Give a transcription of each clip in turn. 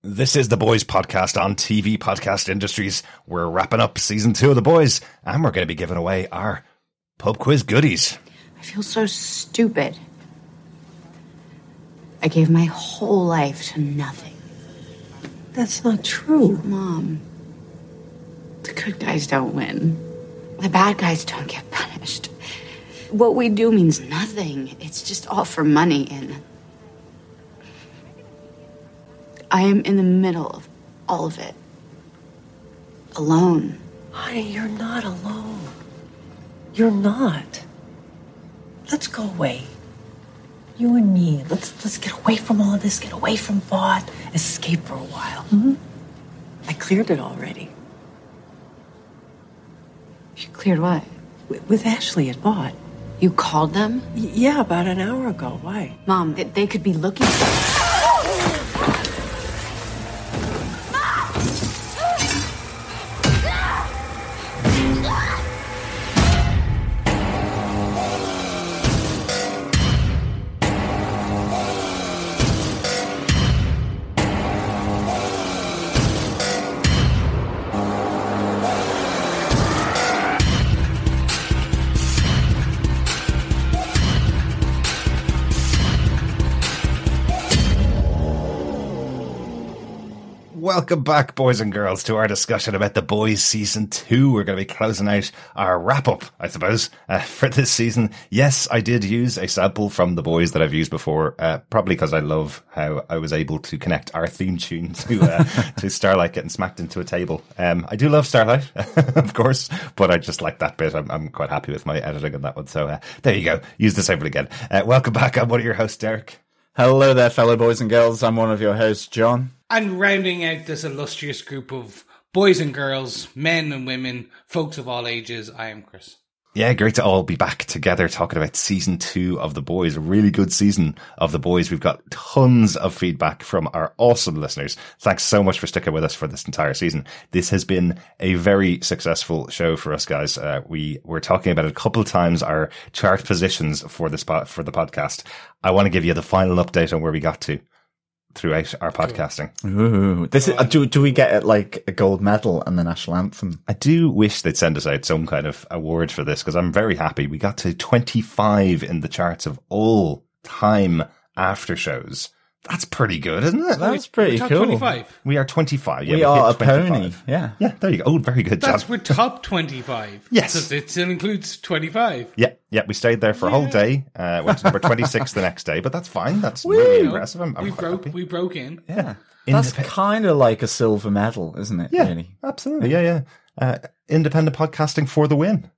This is The Boys podcast on TV Podcast Industries. We're wrapping up season 2 of The Boys, and we're going to be giving away our pub quiz goodies. I feel so stupid. I gave my whole life to nothing. That's not true. Mom, the good guys don't win. The bad guys don't get punished. What we do means nothing. It's just all for money, and I am in the middle of all of it. Alone. Honey, you're not alone. You're not. Let's go away. You and me. Let's get away from all of this. Get away from Vought. Escape for a while. Mm-hmm. I cleared it already. You cleared what? With Ashley at Vought. You called them? Yeah, about an hour ago. Why? Mom, they could be looking for... Welcome back, boys and girls, to our discussion about The Boys Season 2. We're going to be closing out our wrap-up, I suppose, for this season. Yes, I did use a sample from The Boys that I've used before, probably because I love how I was able to connect our theme tune to Starlight getting smacked into a table. I do love Starlight, of course, but I just like that bit. I'm quite happy with my editing on that one. So there you go. Use the sample again. Welcome back. I'm one of your hosts, Derek. Hello there, fellow boys and girls. I'm one of your hosts, John. And rounding out this illustrious group of boys and girls, men and women, folks of all ages, I am Chris. Yeah, great to all be back together talking about season 2 of The Boys. A really good season of The Boys. We've got tons of feedback from our awesome listeners. Thanks so much for sticking with us for this entire season. This has been a very successful show for us, guys. We were talking about it a couple of times, our chart positions for this for the podcast. I want to give you the final update on where we got to throughout our podcasting. Ooh, this is, do we get like a gold medal and the national anthem? I do wish they'd send us out some kind of award for this, because I'm very happy. We got to 25 in the charts of all time after shows. That's pretty good, isn't it? That's pretty cool. 25. We are 25. Yeah, we are a 25. Pony. Yeah. Yeah, there you go. Oh, very good job. We're top 25. Yes. So it still includes 25. Yeah, we stayed there for a whole day. Went to number 26 the next day, but that's fine. That's really impressive. We broke in. Yeah. That's kind of like a silver medal, isn't it? Yeah, really? Absolutely. Yeah. Independent podcasting for the win.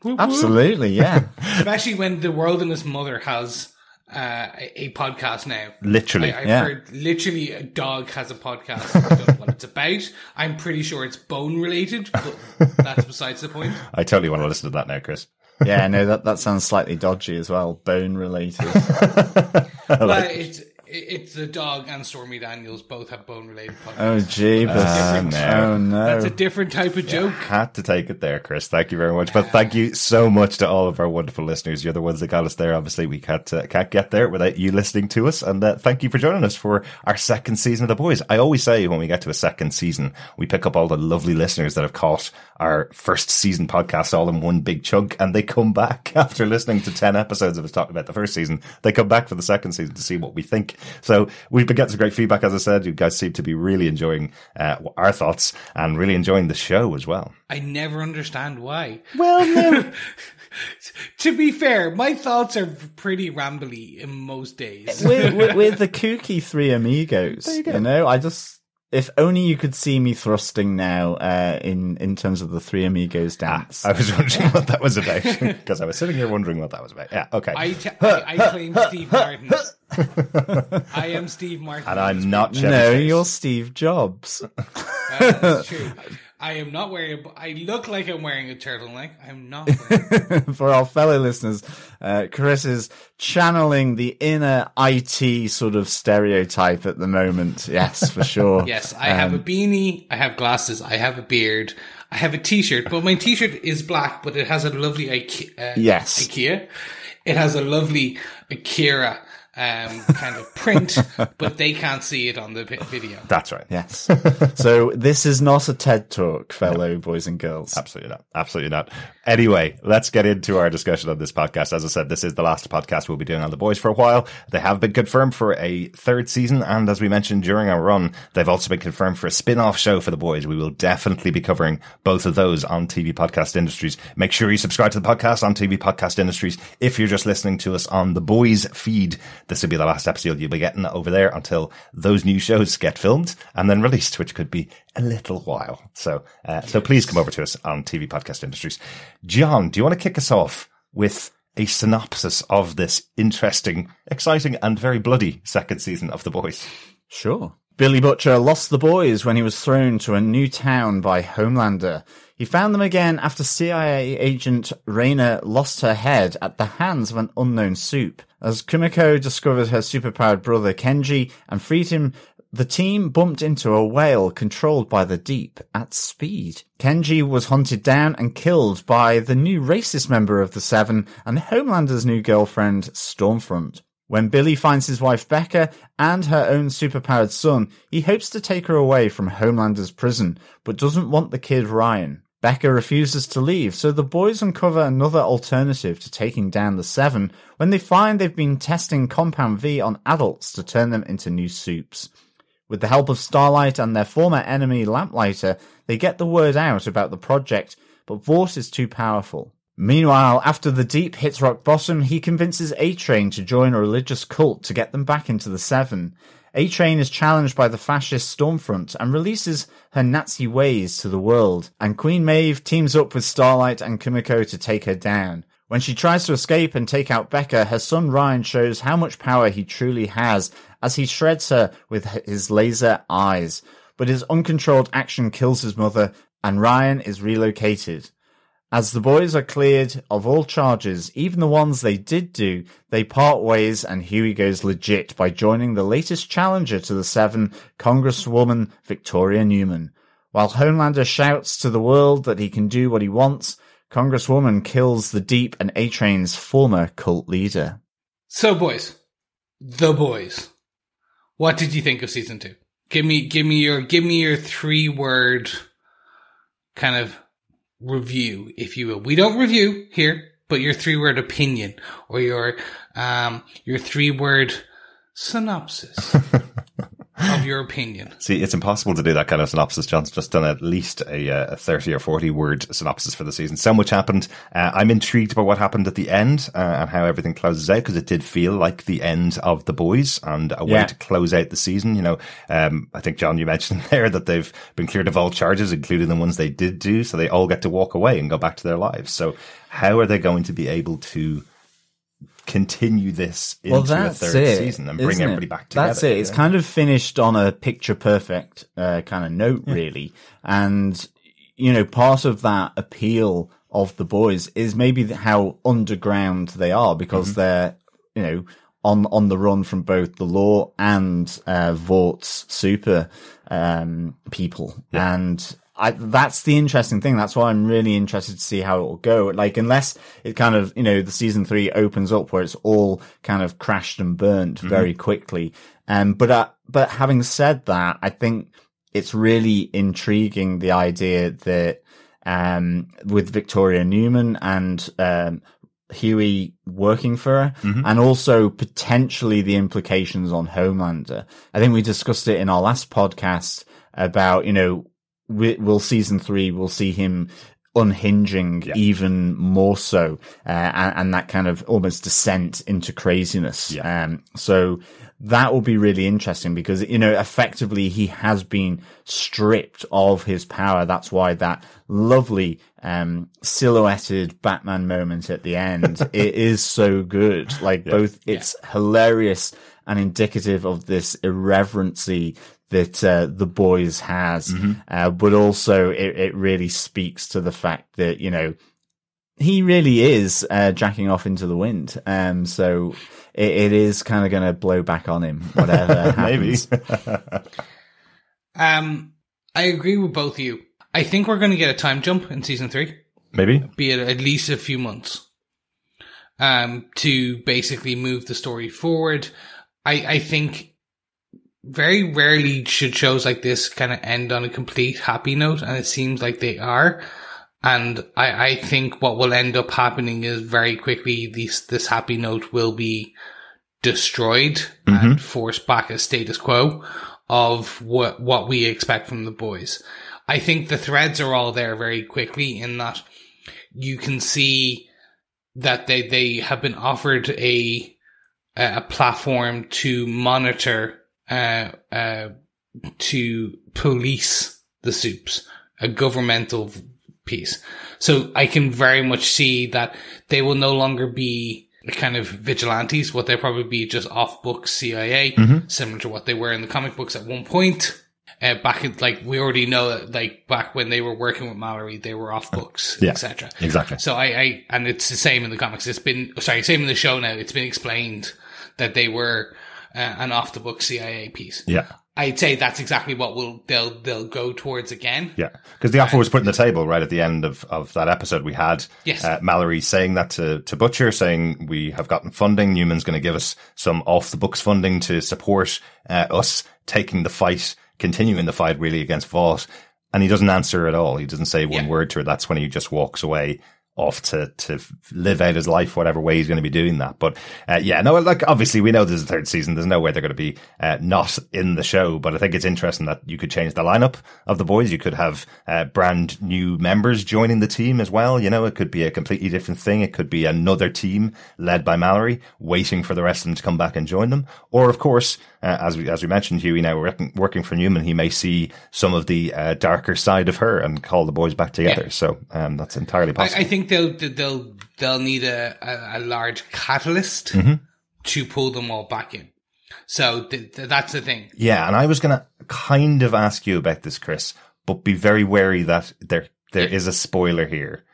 Absolutely, yeah. Especially when the world and its mother has a podcast now. Literally. I've heard literally a dog has a podcast. I don't know what it's about. I'm pretty sure it's bone related, but that's besides the point. I totally want to listen to that now, Chris. Yeah, no, that sounds slightly dodgy as well. Bone related. It's the dog and Stormy Daniels both have bone related podcasts. Oh, jeebus. No. Oh, no. That's a different type of joke. Had to take it there, Chris. Thank you very much. But thank you so much to all of our wonderful listeners. You're the ones that got us there. Obviously, we can't get there without you listening to us. And thank you for joining us for our second season of The Boys. I always say when we get to a second season, we pick up all the lovely listeners that have caught our first season podcast all in one big chunk, and they come back after listening to 10 episodes of us talking about the first season. They come back for the second season to see what we think. So we've been getting some great feedback, as I said. You guys seem to be really enjoying our thoughts and really enjoying the show as well. I never understand why. Well, no. To be fair, my thoughts are pretty rambly in most days. with the kooky three amigos, you know, if only you could see me thrusting now in terms of the Three Amigos dance. I was wondering what that was about, because I was sitting here wondering what that was about. Yeah, okay. I claim Steve Martin. I am Steve Martin. And I'm not Chevy No, Chase. you're Steve Jobs. That's true. I am not wearing I look like I'm wearing a turtleneck. I'm not wearing For our fellow listeners, Chris is channeling the inner IT sort of stereotype at the moment. Yes, for sure. Yes, I have a beanie, I have glasses, I have a beard, I have a t-shirt, but my t-shirt is black, but it has a lovely IKEA. Yes. It has a lovely Akira kind of print, but they can't see it on the video. That's right. Yes. So this is not a TED Talk, fellow boys and girls. Absolutely not. Absolutely not. Anyway, let's get into our discussion on this podcast. As I said, this is the last podcast we'll be doing on The Boys for a while. They have been confirmed for a third season, and as we mentioned during our run, they've also been confirmed for a spin-off show for The Boys. We will definitely be covering both of those on TV Podcast Industries. Make sure you subscribe to the podcast on TV Podcast Industries. If you're just listening to us on The Boys feed, this will be the last episode you'll be getting over there until those new shows get filmed and then released, which could be a little while. So please come over to us on TV Podcast Industries. John, do you want to kick us off with a synopsis of this interesting, exciting, and very bloody second season of The Boys? Sure. Billy Butcher lost the boys when he was thrown to a new town by Homelander. He found them again after CIA Agent Raynor lost her head at the hands of an unknown Supe. As Kumiko discovered her superpowered brother Kenji and freed him, the team bumped into a whale controlled by the deep at speed. Kenji was hunted down and killed by the new racist member of the Seven and Homelander's new girlfriend, Stormfront. When Billy finds his wife Becca and her own superpowered son, he hopes to take her away from Homelander's prison, but doesn't want the kid Ryan. Becca refuses to leave, so the boys uncover another alternative to taking down the Seven when they find they've been testing Compound V on adults to turn them into new Supes. With the help of Starlight and their former enemy Lamplighter, they get the word out about the project, but Vought is too powerful. Meanwhile, after the Deep hits rock bottom, he convinces A-Train to join a religious cult to get them back into the Seven. A-Train is challenged by the fascist Stormfront and releases her Nazi ways to the world, and Queen Maeve teams up with Starlight and Kumiko to take her down. When she tries to escape and take out Becca, her son Ryan shows how much power he truly has as he shreds her with his laser eyes. But his uncontrolled action kills his mother, and Ryan is relocated. As the boys are cleared of all charges, even the ones they did do, they part ways and Huey goes legit by joining the latest challenger to the Seven, Congresswoman Victoria Newman. While Homelander shouts to the world that he can do what he wants, Congresswoman kills the Deep and A-Train's former cult leader. So, boys, The Boys. What did you think of season 2? Give me your 3-word kind of review, if you will. We don't review here, but your 3-word opinion or your 3-word synopsis of your opinion. See, it's impossible to do that kind of synopsis. John's just done at least a 30 or 40 word synopsis for the season. So much happened. I'm intrigued by what happened at the end and how everything closes out, because it did feel like the end of The Boys and a way to close out the season. You know, I think, John, you mentioned there that they've been cleared of all charges, including the ones they did do. So they all get to walk away and go back to their lives. So how are they going to be able to continue this into a third season and bring everybody back together? That's it. It's kind of finished on a picture perfect kind of note, really. And, you know, part of that appeal of The Boys is maybe how underground they are, because they're, you know, on the run from both the law and Vaught's super people. Yeah. And that's the interesting thing. That's why I'm really interested to see how it will go. Like, unless it kind of, you know, the season 3 opens up where it's all kind of crashed and burnt very quickly. But having said that, I think it's really intriguing, the idea that, with Victoria Newman and, Huey working for her, and also potentially the implications on Homelander. I think we discussed it in our last podcast about, you know, will season 3, we'll see him unhinging even more so, and that kind of almost descent into craziness. So that will be really interesting, because, you know, effectively he has been stripped of his power. That's why that lovely silhouetted Batman moment at the end, it is so good. Like, both it's hilarious and indicative of this irreverency that The Boys has, but also it really speaks to the fact that, you know, he really is jacking off into the wind. So it is kind of going to blow back on him, whatever happens. Maybe. I agree with both of you. I think we're going to get a time jump in season 3. Maybe. Be it at least a few months. to basically move the story forward. I think very rarely should shows like this kind of end on a complete happy note, and it seems like they are. And I think what will end up happening is very quickly this happy note will be destroyed and forced back a status quo of what we expect from the boys. I think the threads are all there very quickly, in that you can see that they have been offered a platform to monitor, to police the Supes, a governmental piece. So I can very much see that they will no longer be kind of vigilantes. What they'll probably be just off-book CIA, similar to what they were in the comic books at one point. Back in, like, we already know that, like, back when they were working with Mallory, they were off books, etc. Exactly. So and it's the same in the comics. Same in the show now. It's been explained that they were an off the book CIA piece. Yeah. I'd say that's exactly what they'll go towards again. Yeah, because the offer was put on the table right at the end of that episode. We had Mallory saying that to Butcher, saying we have gotten funding. Newman's going to give us some off the books funding to support us taking the fight, continuing the fight really against Vought. And he doesn't answer at all. He doesn't say one word to her. That's when he just walks away off to live out his life, whatever way he's going to be doing that. But like, obviously we know this is the third season. There's no way they're going to be not in the show, but I think it's interesting that you could change the lineup of the boys. You could have brand new members joining the team as well. You know, it could be a completely different thing. It could be another team led by Mallory, waiting for the rest of them to come back and join them. Or of course, as we mentioned, Hughie now working for Newman, he may see some of the darker side of her and call the boys back together. Yeah. So that's entirely possible. I think they'll need a large catalyst to pull them all back in. So that's the thing. Yeah, and I was going to kind of ask you about this, Chris, but be very wary that there is a spoiler here.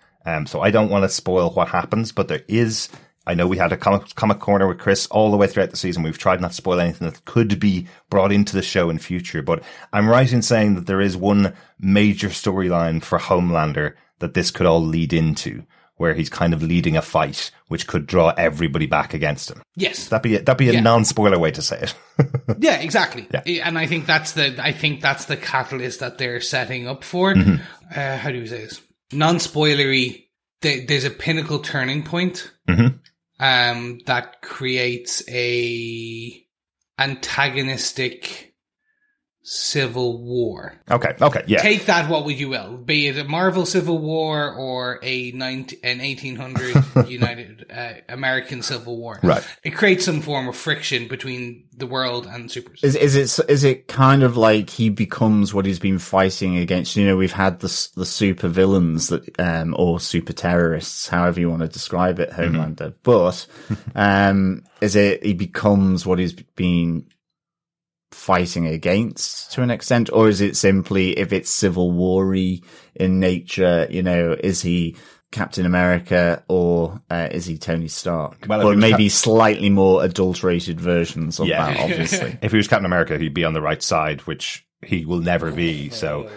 So I don't want to spoil what happens, but there is. I know we had a comic corner with Chris all the way throughout the season. We've tried not to spoil anything that could be brought into the show in future, but I'm right in saying that there is one major storyline for Homelander that this could all lead into, where he's kind of leading a fight which could draw everybody back against him. Yes. That'd be a non-spoiler way to say it. Yeah, exactly. Yeah. And I think that's the catalyst that they're setting up for. How do you say this? Non-spoilery. There's a pinnacle turning point. That creates a antagonistic civil war. Okay, yeah. Take that what would you will, be it a Marvel Civil War or an 1800 United American Civil War. Right. It creates some form of friction between the world and supers. Is it kind of like he becomes what he's been fighting against? You know, we've had the super villains that or super terrorists, however you want to describe it, Homelander. But is it he becomes what he's been fighting against to an extent, or is it simply, if it's civil war-y in nature, you know, is he Captain America or is he Tony Stark? Well, but maybe slightly more adulterated versions of that, obviously. If he was Captain America, he'd be on the right side, which he will never be. So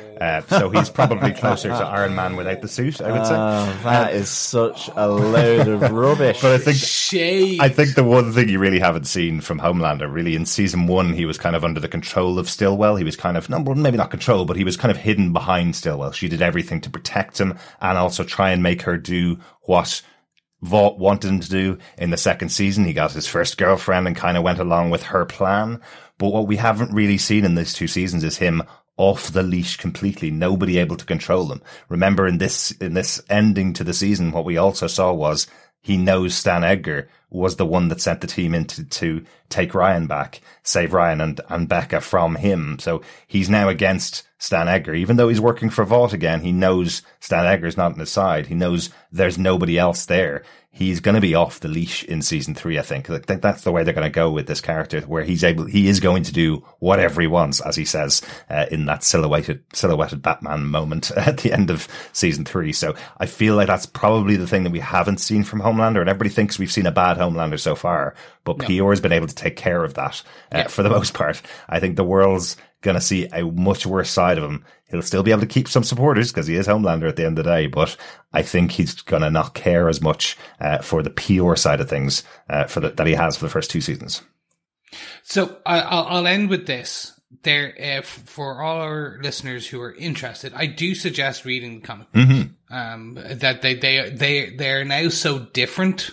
he's probably closer to Iron Man without the suit, I would say. That is such a load of rubbish. But I think the one thing you really haven't seen from Homelander, really, in season 1, he was kind of under the control of Stillwell. He was kind of, maybe not control, but he was kind of hidden behind Stillwell. She did everything to protect him and also try and make her do what Vought wanted him to do. In the second season, he got his first girlfriend and kind of went along with her plan. But what we haven't really seen in these 2 seasons is him off the leash completely, nobody able to control him. Remember, in this ending to the season, what we also saw was he knows Stan Edgar was the one that sent the team in to take Ryan back, save Ryan and Becca from him. So he's now against Stan Edgar. Even though he's working for Vought again, he knows Stan Edgar's not on his side. He knows there's nobody else there. He's going to be off the leash in season 3, I think. I think that's the way they're going to go with this character, where he is going to do whatever he wants, as he says, in that silhouetted Batman moment at the end of season 3. So I feel like that's probably the thing that we haven't seen from Homelander, and everybody thinks we've seen a bad Homelander so far, but PR has been able to take care of that for the most part. I think the world's going to see a much worse side of him. He'll still be able to keep some supporters because he is Homelander at the end of the day, but I think he's going to not care as much for the PR side of things that he has for the first 2 seasons. So I'll end with this. There, for all our listeners who are interested, I do suggest reading the comic books. That they are now so different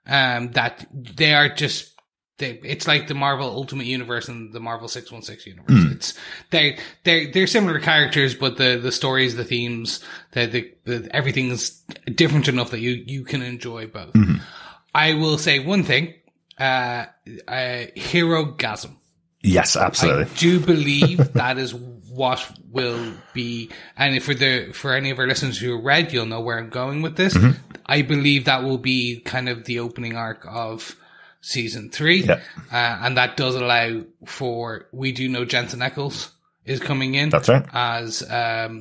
that they are just. It's like the Marvel Ultimate Universe and the Marvel 616 universe. They're similar characters, but the stories, the themes, the everything's different enough that you can enjoy both. I will say one thing: hero-gasm. Yes, absolutely. I do believe that is what will be, and for any of our listeners who read, you'll know where I'm going with this. I believe that will be kind of the opening arc of season 3. And that does allow for, we do know Jensen Ackles is coming in. That's right. As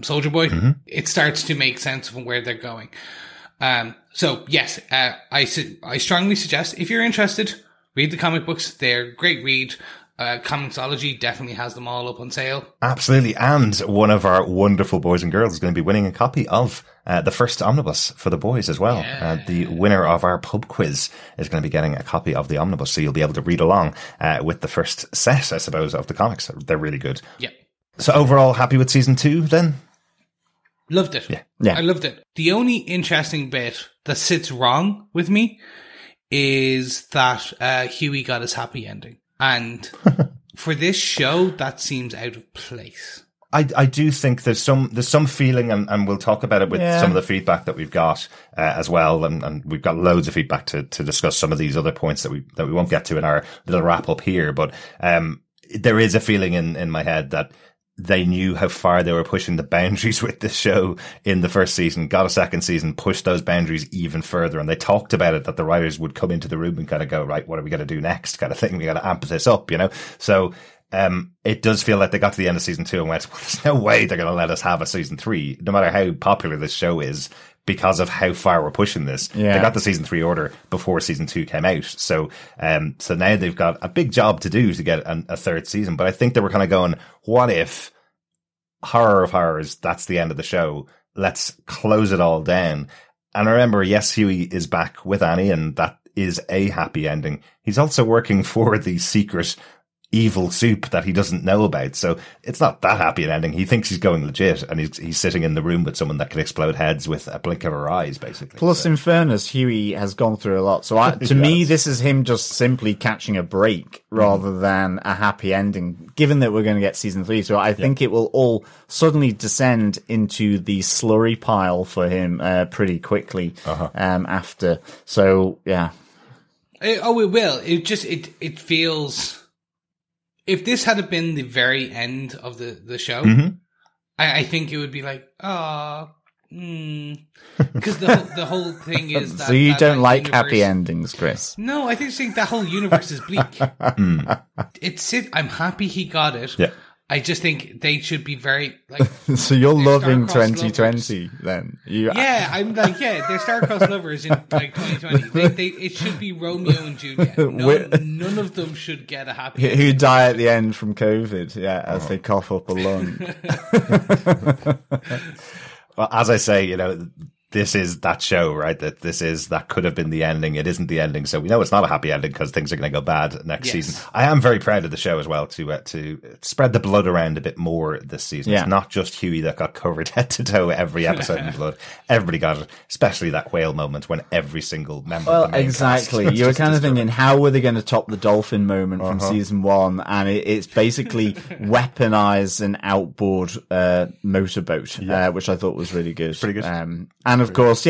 Soldier Boy. It starts to make sense of where they're going. So yes, I strongly suggest, if you're interested, read the comic books. They're a great read. Comicsology definitely has them all up on sale. Absolutely. And one of our wonderful boys and girls is going to be winning a copy of the first omnibus for the boys as well. The winner of our pub quiz is going to be getting a copy of the omnibus. So you'll be able to read along with the first set, I suppose, of the comics. They're really good. Yeah. So overall, happy with season 2 then? Loved it. Yeah. I loved it. The only interesting bit that sits wrong with me is that Huey got his happy ending. And for this show, that seems out of place. I do think there's some feeling, and we'll talk about it with some of the feedback that we've got as well, and we've got loads of feedback to discuss some of these other points that we won't get to in our little wrap up here. But there is a feeling in my head that they knew how far they were pushing the boundaries with this show in the first season, got a second season, pushed those boundaries even further. And they talked about it, that the writers would come into the room and kind of go, right, what are we going to do next kind of thing? We got to amp this up, you know? So, it does feel like they got to the end of season 2 and went, well, there's no way they're going to let us have a season 3, no matter how popular this show is, because of how far we're pushing this. They got the season 3 order before season 2 came out. So now they've got a big job to do to get a third season. But I think they were kind of going, what if, horror of horrors, that's the end of the show. Let's close it all down. And remember, yes, Huey is back with Annie, and that is a happy ending. He's also working for the secret evil Supe that he doesn't know about. So it's not that happy an ending. He thinks he's going legit, and he's sitting in the room with someone that can explode heads with a blink of her eyes, basically. Plus, in fairness, Huey has gone through a lot. So to me, this is him just simply catching a break rather than a happy ending, given that we're going to get season 3. So I think it will all suddenly descend into the slurry pile for him pretty quickly after. So, yeah. It will. It feels... If this had been the very end of the show, I think it would be like, because the whole thing is that... So you don't like universe... happy endings, Chris? No, I think that whole universe is bleak. I'm happy he got it. Yeah. I just think they should be very like. So you're loving 2020 then? I'm like, they're star-crossed lovers in like 2020. It should be Romeo and Juliet. None of them should get a happy ending. Who die at the end from COVID? Yeah, as they cough up a lung. Well, as I say, you know, this is that show, right? That could have been the ending. It isn't the ending. So we know it's not a happy ending because things are going to go bad next season. I am very proud of the show as well to spread the blood around a bit more this season. It's not just Huey that got covered head to toe every episode in blood. Everybody got it, especially that whale moment when every single member of the main cast you were kind of thinking, how were they going to top the dolphin moment from season 1? And it's basically weaponized an outboard motorboat, which I thought was really good. Pretty good. And of course,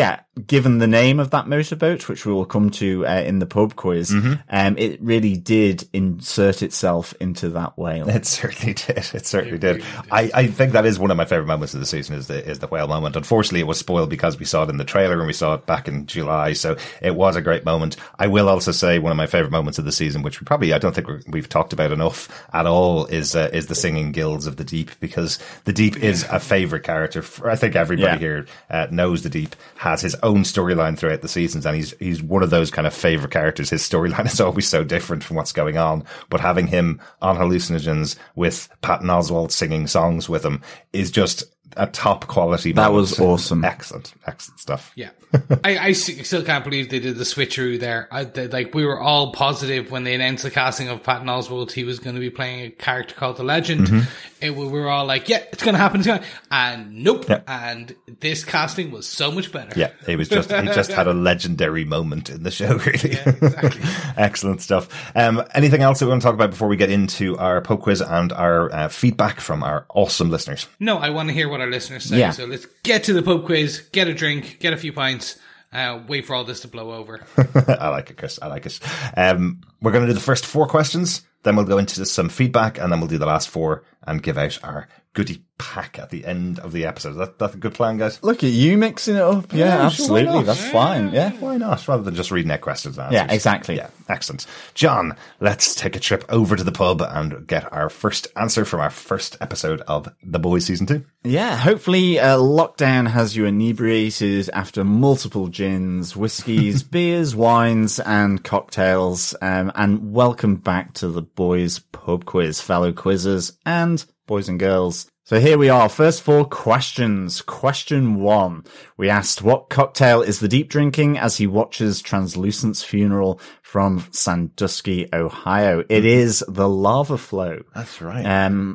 given the name of that motorboat, which we will come to in the pub quiz, it really did insert itself into that whale. It certainly did. It certainly did. I think that is one of my favorite moments of the season is the whale moment. Unfortunately, it was spoiled because we saw it in the trailer and we saw it back in July. So it was a great moment. I will also say one of my favorite moments of the season, which I don't think we've talked about enough at all, is the singing guilds of the Deep, because the Deep is a favorite character. I think everybody here knows the Deep. Supe has his own storyline throughout the seasons, and he's one of those kind of favorite characters. His storyline is always so different from what's going on, but having him on hallucinogens with Patton Oswalt singing songs with him is just a top quality. That was awesome. Excellent stuff. Yeah. I still can't believe they did the switcheroo there. We were all positive when they announced the casting of Patton Oswalt. He was going to be playing a character called the Legend. We were all like, yeah, it's going to happen. And nope. Yeah. And this casting was so much better. Yeah, he just had a legendary moment in the show, really. Yeah, exactly. Excellent stuff. Anything else that we want to talk about before we get into our pub quiz and our feedback from our awesome listeners? No, I want to hear what our listeners say. Yeah. So let's get to the pub quiz, get a drink, get a few pints. Wait for all this to blow over. I like it, Chris. I like it. We're going to do the first 4 questions, then we'll go into some feedback, and then we'll do the last 4 and give out our goodie pack at the end of the episode. That's a good plan, guys? Look at you mixing it up. Yeah, absolutely. Sure, that's fine. Yeah. Why not? Rather than just reading out questions and answers. Yeah, exactly. Yeah, excellent. John, let's take a trip over to the pub and get our first answer from our first episode of The Boys Season 2. Yeah, hopefully lockdown has you inebriated after multiple gins, whiskies, beers, wines, and cocktails. And welcome back to the Boys Pub Quiz, fellow quizzers and boys and girls. So here we are. First 4 questions. Question 1. We asked, what cocktail is the Deep drinking as he watches Translucent's funeral from Sandusky, Ohio? It is the Lava Flow. That's right.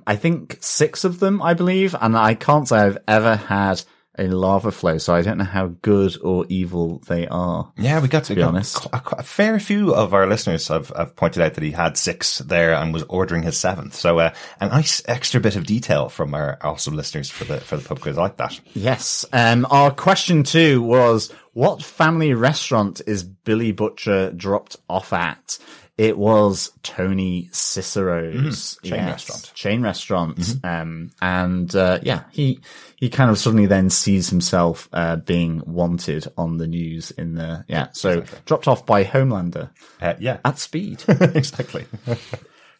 I think 6 of them, I believe, and I can't say I've ever had a lava flow, so I don't know how good or evil they are. Yeah, we got to be honest. A fair few of our listeners have pointed out that he had 6 there and was ordering his 7th. So a nice extra bit of detail from our awesome listeners for the pub quiz. I like that. Yes. Our question 2 was, what family restaurant is Billy Butcher dropped off at? It was Tony Cicero's chain restaurant. Chain restaurant. He kind of suddenly then sees himself being wanted on the news in the exactly. Dropped off by Homelander. At speed. Exactly.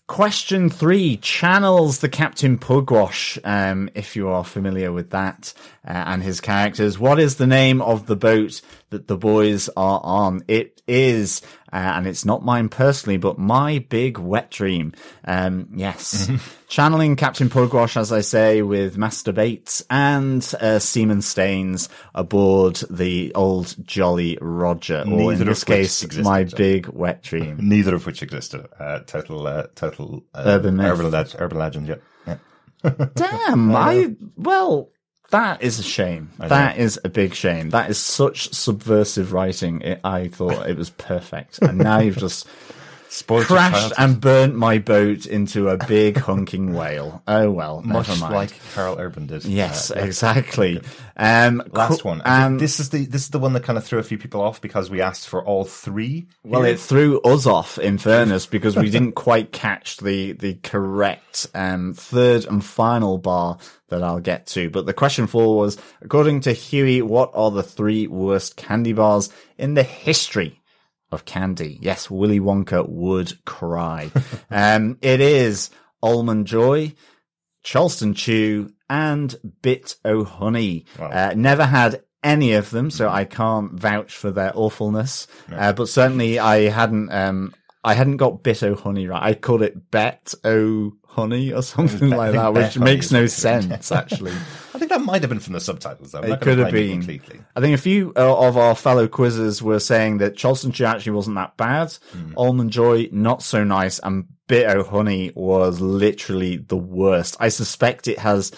Question 3, channels the Captain Pugwash, if you are familiar with that, and his characters. What is the name of the boat that the boys are on? It is, and it's not mine personally, but My Big Wet Dream. Yes. Channeling Captain Pugwash, as I say, with Master Bates and Seaman Staines aboard the old Jolly Roger, or in this case, My Big Wet Dream. Neither of which existed. Total urban myth. Urban legend, yeah. Damn, that is a shame. That is a big shame. That is such subversive writing. I thought it was perfect. And now you've just crashed and burnt my boat into a big hunking whale. Oh well, much never mind. Like Carl Urban did. Yes, exactly. Last one. This is the one that kind of threw a few people off because we asked for all 3. Well, it threw us off, in fairness, because we didn't quite catch the correct 3rd and final bar that I'll get to. But the question 4 was, according to Huey, what are the 3 worst candy bars in the history of candy? Yes, Willy Wonka would cry. It is Almond Joy, Charleston Chew, and Bit O' Honey. Wow. Never had any of them, so I can't vouch for their awfulness. No. But certainly I hadn't got Bit O' Honey right. I called it Bet O' Honey or something like that, which makes no sense, actually. I think that might have been from the subtitles, though. It could have been. I think a few of our fellow quizzers were saying that Charleston Chew actually wasn't that bad. Almond Joy, not so nice. And Bit O' Honey was literally the worst. I suspect it has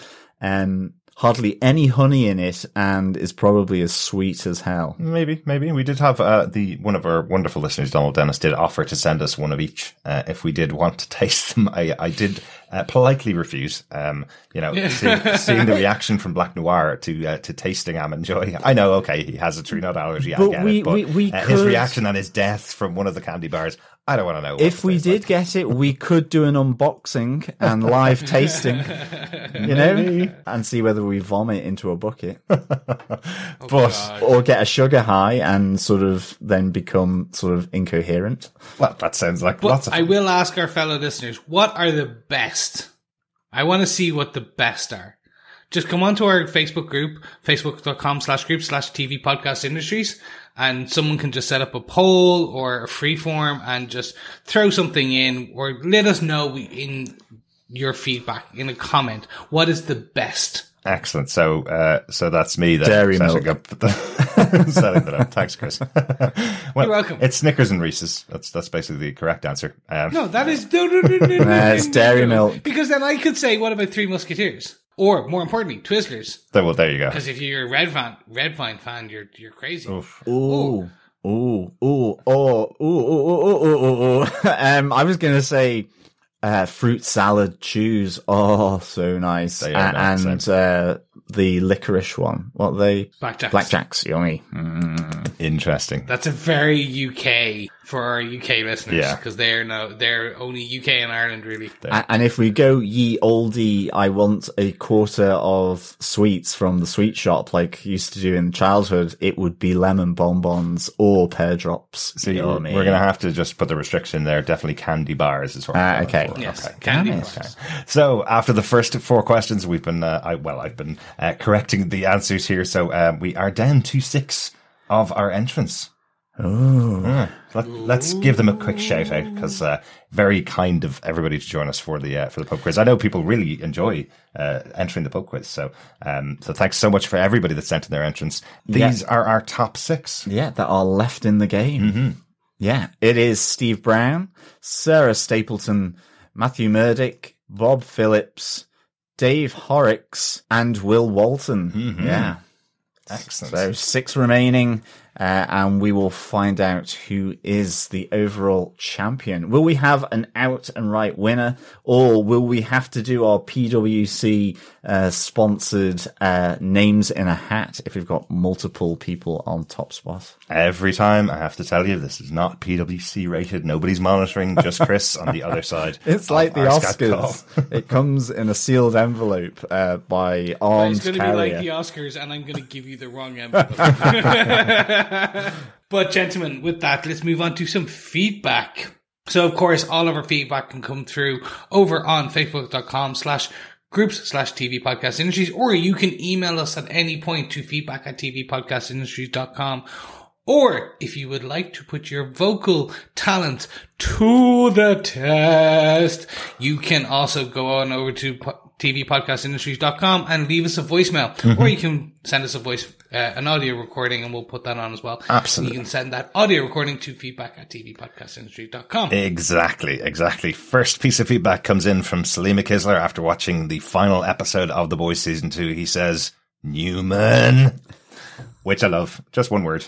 hardly any honey in it and is probably as sweet as hell. Maybe. We did have one of our wonderful listeners, Donald Dennis, did offer to send us one of each if we did want to taste them. I did politely refuse. Seeing the reaction from Black Noir to tasting Almond Joy. I know, okay, he has a tree nut allergy. But I get it. His reaction and his death from one of the candy bars, I don't want to know. If we did get it, we could do an unboxing and live tasting, and see whether we vomit into a bucket, or get a sugar high and sort of then become sort of incoherent. Well, that sounds like lots of fun. I will ask our fellow listeners, what are the best? I want to see what the best are. just come onto our Facebook group, facebook.com/group/TV Podcast Industries, and someone can just set up a poll or a free form and just throw something in, or let us know in your feedback in a comment. What is the best? Excellent. So that's me then. Dairy setting milk. setting that up. Thanks, Chris. Well, You're welcome. It's Snickers and Reese's. That's basically the correct answer. No, that is no. It's dairy milk. Because then I could say, what about Three Musketeers? Or more importantly, Twizzlers. Well, there you go. Because if you're a Red Vine fan, you're crazy. Oof. Ooh. I was going to say fruit salad chews. Oh, so nice. They are nice, and the licorice one. What are they? Blackjacks. Yummy. Interesting. That's a very UK for our UK listeners. Yeah. Because they're only UK and Ireland, really. And if we go ye oldie, I want a quarter of sweets from the sweet shop like used to do in childhood, it would be lemon bonbons or pear drops. See, we're going to have to just put the restriction there. Definitely candy bars is what we're going okay. for. Yes, Okay. candy Damn bars. it. So after the first 4 questions, we've been, I've been correcting the answers here. So we are down to 6 of our entrants. Oh. Let's give them a quick shout out because very kind of everybody to join us for the pub quiz. I know people really enjoy entering the pub quiz, so thanks so much for everybody that sent in their entrants. These are our top 6. Yeah, that are left in the game. Mm-hmm. Yeah, it is Steve Brown, Sarah Stapleton, Matthew Murdoch, Bob Phillips, Dave Horrocks, and Will Walton. Mm-hmm. Yeah. Excellent. So 6 remaining, and we will find out who is the overall champion. Will we have an out and right winner, or will we have to do our PwC sponsored names in a hat if we've got multiple people on top spot? Every time I have to tell you, this is not PwC rated. Nobody's monitoring, just Chris on the other side. It's like the our scat call. Oscars. It comes in a sealed envelope by armed It's going to carrier. be like the Oscars, and I'm going to give you the wrong envelope. But gentlemen, with that, let's move on to some feedback. So, of course, all of our feedback can come through over on facebook.com/groups/TV Podcast Industries, or you can email us at any point to feedback@tvpodcastindustries.com. Or if you would like to put your vocal talent to the test, you can also go on over to tvpodcastindustries.com and leave us a voicemail. Mm-hmm. Or you can send us an audio recording, and we'll put that on as well. Absolutely. You can send that audio recording to feedback@tvpodcastindustries.com. Exactly. First piece of feedback comes in from Salima Kisler after watching the final episode of The Boys Season 2. He says, Newman. Which I love. Just one word.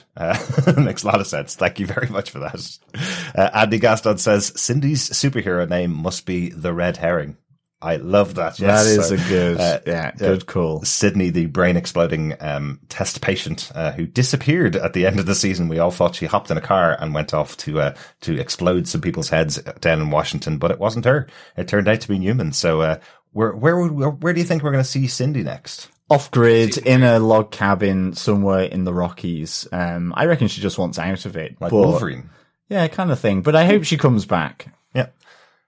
Makes a lot of sense. Thank you very much for that. Andy Gaston says, Cindy's superhero name must be the Red Herring. I love that. Yes. That is a good, good call. Sydney, the brain exploding test patient who disappeared at the end of the season. We all thought she hopped in a car and went off to explode some people's heads down in Washington, but it wasn't her. It turned out to be Newman. So where do you think we're going to see Cindy next? Off grid, in a log cabin somewhere in the Rockies. I reckon she just wants out of it. Like Wolverine. Yeah, kind of thing. But I hope she comes back. Yeah.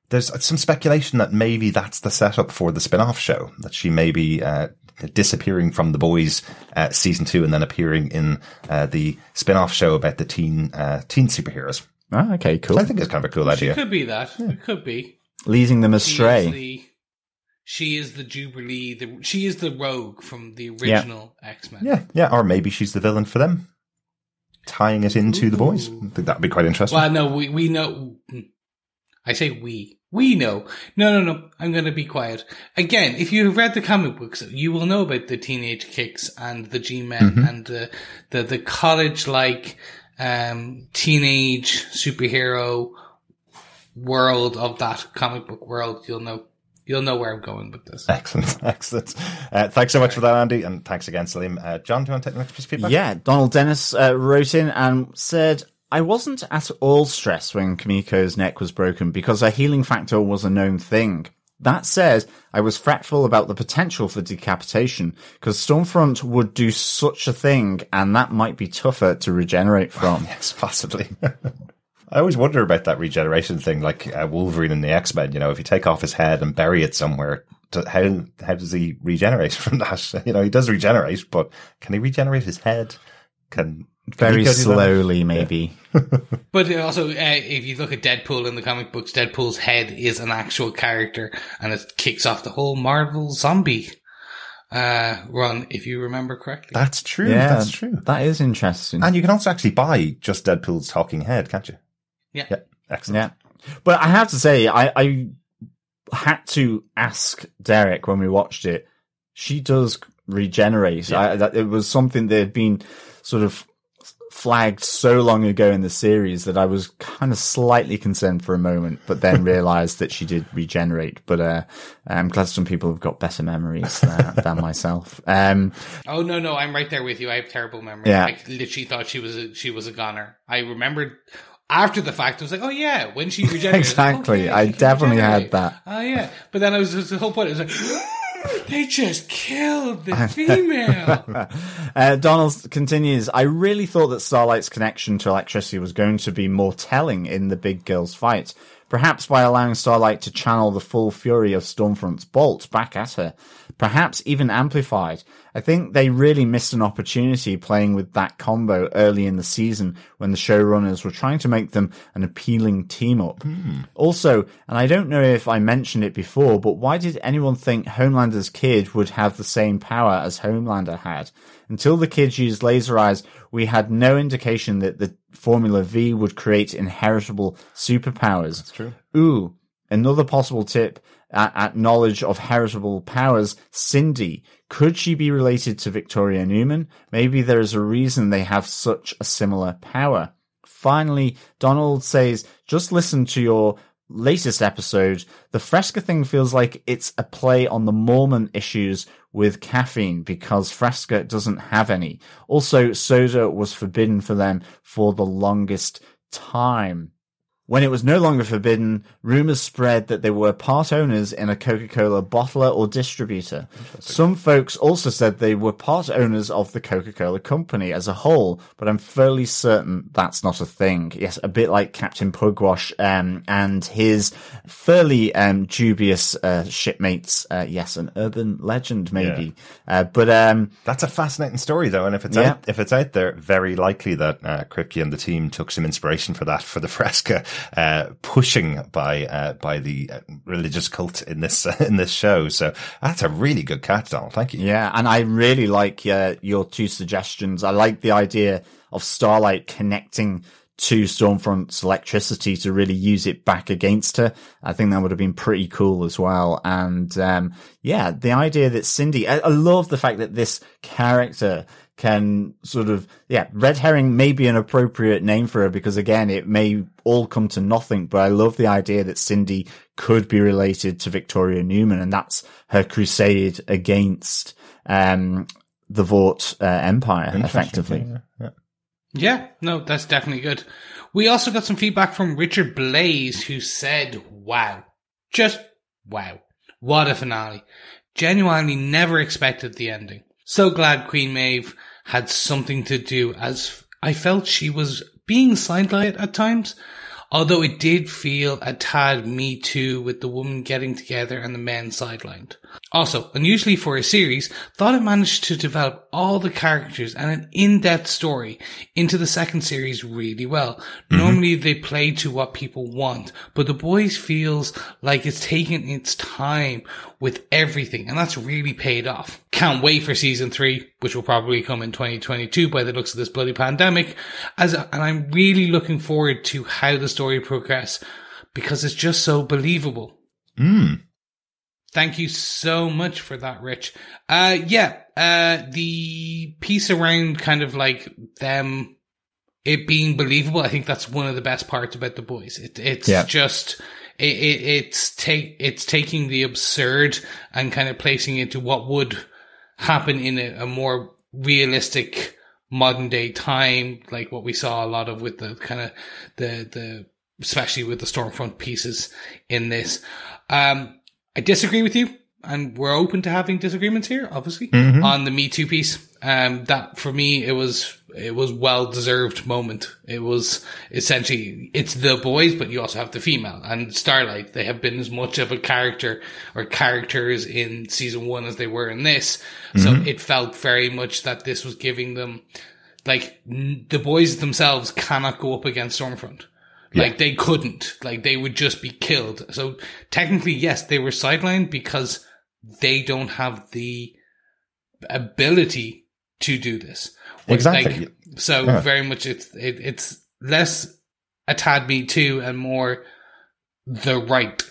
There's some speculation that maybe that's the setup for the spin-off show, that she may be disappearing from The Boys season 2 and then appearing in the spin-off show about the teen superheroes. Oh, okay, cool. So I think it's kind of a cool idea. It could be that. Yeah. It could be. Leading them astray. She is the Jubilee. She is the Rogue from the original X-Men. Yeah. Or maybe she's the villain for them, tying it into The Boys. I think that'd be quite interesting. Well, no, we know. I say we. We know. No. I'm going to be quiet. Again, if you have read the comic books, you will know about the teenage kicks and the G-Men and the college-like teenage superhero world of that comic book world. You'll know where I'm going with this. Excellent. Thanks so much for that, Andy, and thanks again, Salim. John, do you want to take the next piece of feedback? Yeah, Donald Dennis wrote in and said, I wasn't at all stressed when Kumiko's neck was broken because her healing factor was a known thing. That said, I was fretful about the potential for decapitation because Stormfront would do such a thing, and that might be tougher to regenerate from. Yes, possibly. I always wonder about that regeneration thing, like Wolverine in the X-Men. You know, if you take off his head and bury it somewhere, how does he regenerate from that? You know, he does regenerate, but can he regenerate his head? Very slowly, maybe. But also, if you look at Deadpool in the comic books, Deadpool's head is an actual character, and it kicks off the whole Marvel zombie run, if you remember correctly. That's true. Yeah, that's true. That is interesting. And you can also actually buy just Deadpool's talking head, can't you? Yeah. Excellent. Yeah. But I have to say, I had to ask Derek when we watched it. She does regenerate. Yeah. It was something that had been sort of flagged so long ago in the series that I was kind of slightly concerned for a moment, but then realized that she did regenerate. But I'm glad some people have got better memories than myself. Oh no, I'm right there with you. I have terrible memory. Yeah. I literally thought she was a goner. I remembered after the fact. I was like, oh yeah, when she regenerated. Exactly. I definitely had that. Oh yeah, but then I was the whole point. I was like. They just killed the female. Donald continues, I really thought that Starlight's connection to electricity was going to be more telling in the big girls fight. Perhaps by allowing Starlight to channel the full fury of Stormfront's bolt back at her. Perhaps even amplified. I think they really missed an opportunity playing with that combo early in the season when the showrunners were trying to make them an appealing team-up. Also, and I don't know if I mentioned it before, but why did anyone think Homelander's kid would have the same power as Homelander had? Until the kids used laser eyes, we had no indication that the Formula V would create inheritable superpowers. That's true. Ooh, another possible tip at knowledge of heritable powers, Cindy. Could she be related to Victoria Newman? Maybe there is a reason they have such a similar power. Finally, Donald says, just listen to your latest episode. The Fresca thing feels like it's a play on the Mormon issues with caffeine because Fresca doesn't have any. Also, soda was forbidden for them for the longest time. When it was no longer forbidden, rumors spread that they were part owners in a Coca-Cola bottler or distributor. Some folks also said they were part owners of the Coca-Cola company as a whole, but I'm fairly certain that's not a thing. Yes, a bit like Captain Pugwash and his fairly dubious shipmates. Yes, an urban legend maybe. Yeah. But that's a fascinating story though, and if it's out there, very likely that Kripke and the team took some inspiration for that for the Fresca. Pushing by the religious cult in this show. So that's a really good catch, Donald. Thank you. Yeah, and I really like your two suggestions. I like the idea of Starlight connecting to Stormfront's electricity to really use it back against her. I think that would have been pretty cool as well. And the idea that Cindy, I love the fact that this character can sort of, red herring may be an appropriate name for her because again, it may all come to nothing, but I love the idea that Cindy could be related to Victoria Newman and that's her crusade against, the Vought Empire, effectively. Yeah, no, that's definitely good. We also got some feedback from Richard Blaze who said, wow, just wow. What a finale. Genuinely never expected the ending. So glad Queen Maeve had something to do as I felt she was being sidelined at times. Although it did feel a tad Me Too with the woman getting together and the men sidelined. Also, unusually for a series, thought it managed to develop all the characters and an in-depth story into the second series really well. Mm-hmm. Normally they play to what people want, but The Boys feels like it's taken its time with everything, and that's really paid off. Can't wait for season 3, which will probably come in 2022 by the looks of this bloody pandemic. And I'm really looking forward to how the story progress because it's just so believable. Thank you so much for that, Rich. The piece around kind of like them, it being believable, I think that's one of the best parts about The Boys. It's taking the absurd and kind of placing it into what would happen in a more realistic modern day time, like what we saw a lot of with the kind of the especially with the Stormfront pieces in this. I disagree with you, and we're open to having disagreements here, obviously, on the Me Too piece. That for me, it was well-deserved moment. It was essentially, it's the boys, but you also have the female. And Starlight, they have been as much of a character or characters in season 1 as they were in this. So it felt very much that this was giving them, like, the boys themselves cannot go up against Stormfront. Yeah. Like, they couldn't. Like, they would just be killed. So technically, yes, they were sidelined because they don't have the ability to do this. Exactly. Like, so very much it's less a tad Me Too and more the right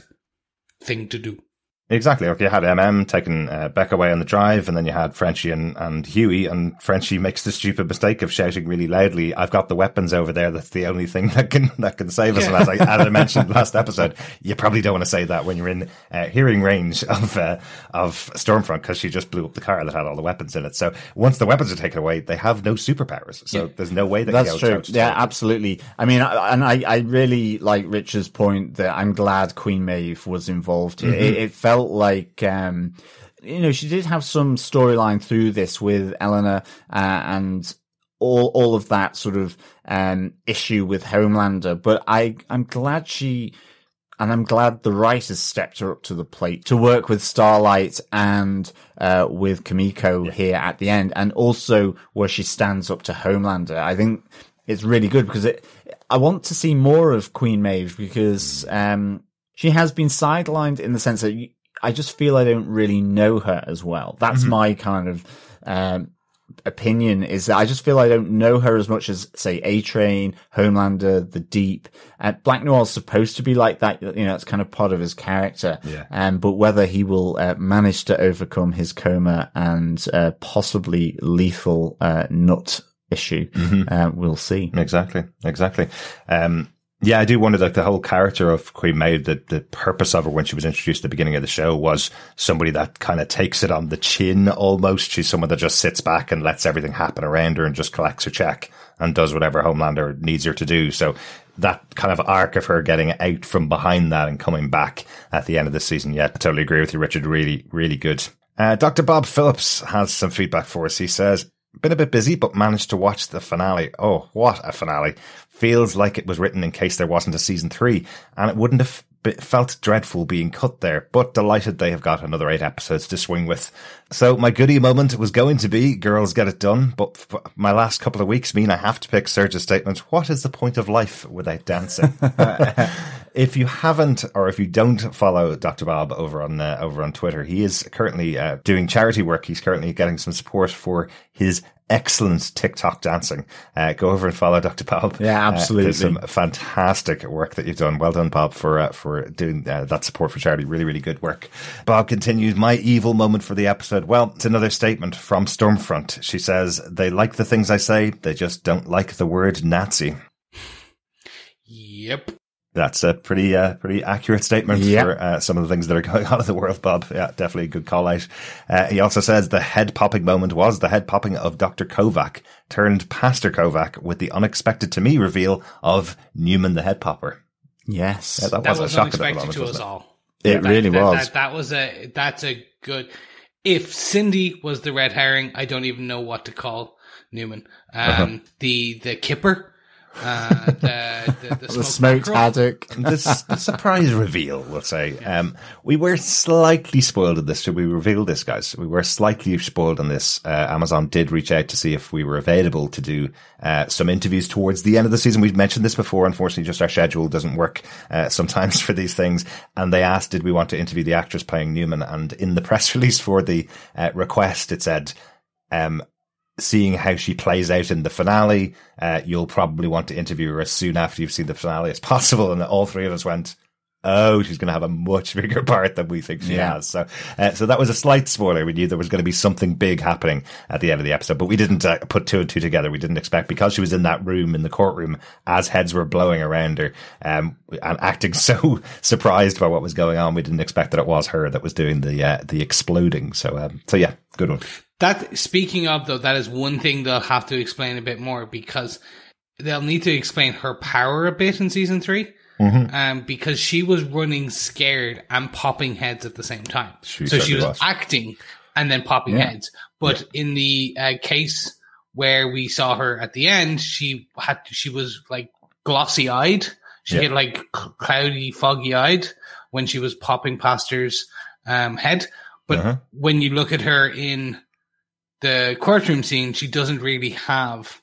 thing to do. Exactly. Okay, you had taking Becca away on the drive, and then you had Frenchie and Huey, and Frenchie makes the stupid mistake of shouting really loudly, "I've got the weapons over there. That's the only thing that can save us." And as I mentioned last episode, you probably don't want to say that when you're in hearing range of Stormfront, because she just blew up the car that had all the weapons in it. So once the weapons are taken away, they have no superpowers. So there's no way that's true. Yeah, absolutely. I mean, I really like Richard's point that I'm glad Queen Maeve was involved here. It felt like, she did have some storyline through this with Eleanor, and all of that sort of, issue with Homelander. But I'm glad I'm glad the writers stepped her up to the plate to work with Starlight and, with Kumiko here at the end. And also where she stands up to Homelander. I think it's really good because I want to see more of Queen Maeve because, she has been sidelined in the sense that I just feel I don't really know her as well. That's my kind of opinion, is that I just feel I don't know her as much as, say, A-Train, Homelander, The Deep. Black Noir's supposed to be like that. It's kind of part of his character. Yeah. But whether he will manage to overcome his coma and possibly lethal nut issue, we'll see. Exactly. Yeah, I do wonder, like, the whole character of Queen Maeve, the purpose of her when she was introduced at the beginning of the show was somebody that kind of takes it on the chin almost. She's someone that just sits back and lets everything happen around her and just collects her check and does whatever Homelander needs her to do. So that kind of arc of her getting out from behind that and coming back at the end of the season. Yeah, I totally agree with you, Richard. Really, really good. Dr. Bob Phillips has some feedback for us. He says, been a bit busy, but managed to watch the finale. Oh, what a finale. Feels like it was written in case there wasn't a season 3, and it wouldn't have felt dreadful being cut there, but delighted they have got another 8 episodes to swing with. So my goodie moment was going to be Girls Get It Done, but my last couple of weeks mean I have to pick Serge's statement, what is the point of life without dancing? If you haven't, or if you don't follow Dr. Bob over on Twitter, he is currently doing charity work. He's currently getting some support for his excellent TikTok dancing. Go over and follow Dr. Bob. Yeah, absolutely. There's some fantastic work that you've done. Well done, Bob, for doing that support for charity. Really, really good work. Bob continues, my evil moment for the episode. Well, it's another statement from Stormfront. She says, they like the things I say, they just don't like the word Nazi. Yep. That's a pretty accurate statement for some of the things that are going on in the world, Bob. Yeah, definitely a good call out. He also says the head popping moment was the head popping of Dr. Kovac turned Pastor Kovac with the unexpected to me reveal of Newman the head popper. Yes. Yeah, that was unexpected to us all. It really was. That's a good, if Cindy was the red herring, I don't even know what to call Newman. The kipper. The smoked haddock. The surprise reveal, we'll say. We were slightly spoiled in this. Should we reveal this, guys? We were slightly spoiled on this. Amazon did reach out to see if we were available to do some interviews towards the end of the season. We've mentioned this before. Unfortunately, just our schedule doesn't work sometimes for these things. And they asked, did we want to interview the actress playing Newman? And in the press release for the request, it said, seeing how she plays out in the finale, you'll probably want to interview her as soon after you've seen the finale as possible. And all 3 of us went, oh, she's going to have a much bigger part than we think she has. So that was a slight spoiler. We knew there was going to be something big happening at the end of the episode, but we didn't put 2 and 2 together. We didn't expect, because she was in that room in the courtroom as heads were blowing around her, and acting so surprised by what was going on. We didn't expect that it was her that was doing the exploding. So yeah, good one. That, speaking of, though, that is one thing they'll have to explain a bit more, because they'll need to explain her power a bit in season 3. Because she was running scared and popping heads at the same time. She was acting and then popping heads. But in the case where we saw her at the end, she was like glossy eyed. She had like cloudy, foggy eyed when she was popping Pastor's head. But when you look at her in the courtroom scene, she doesn't really have,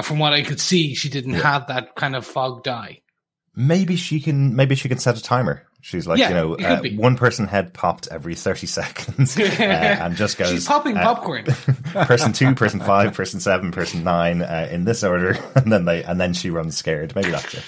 from what I could see, she didn't have that kind of fogged eye. Maybe she can set a timer. She's like, one person head popped every 30 seconds and just goes. She's popping popcorn. Person 2, person 5, person 7, person 9 in this order, and then she runs scared. Maybe that's it.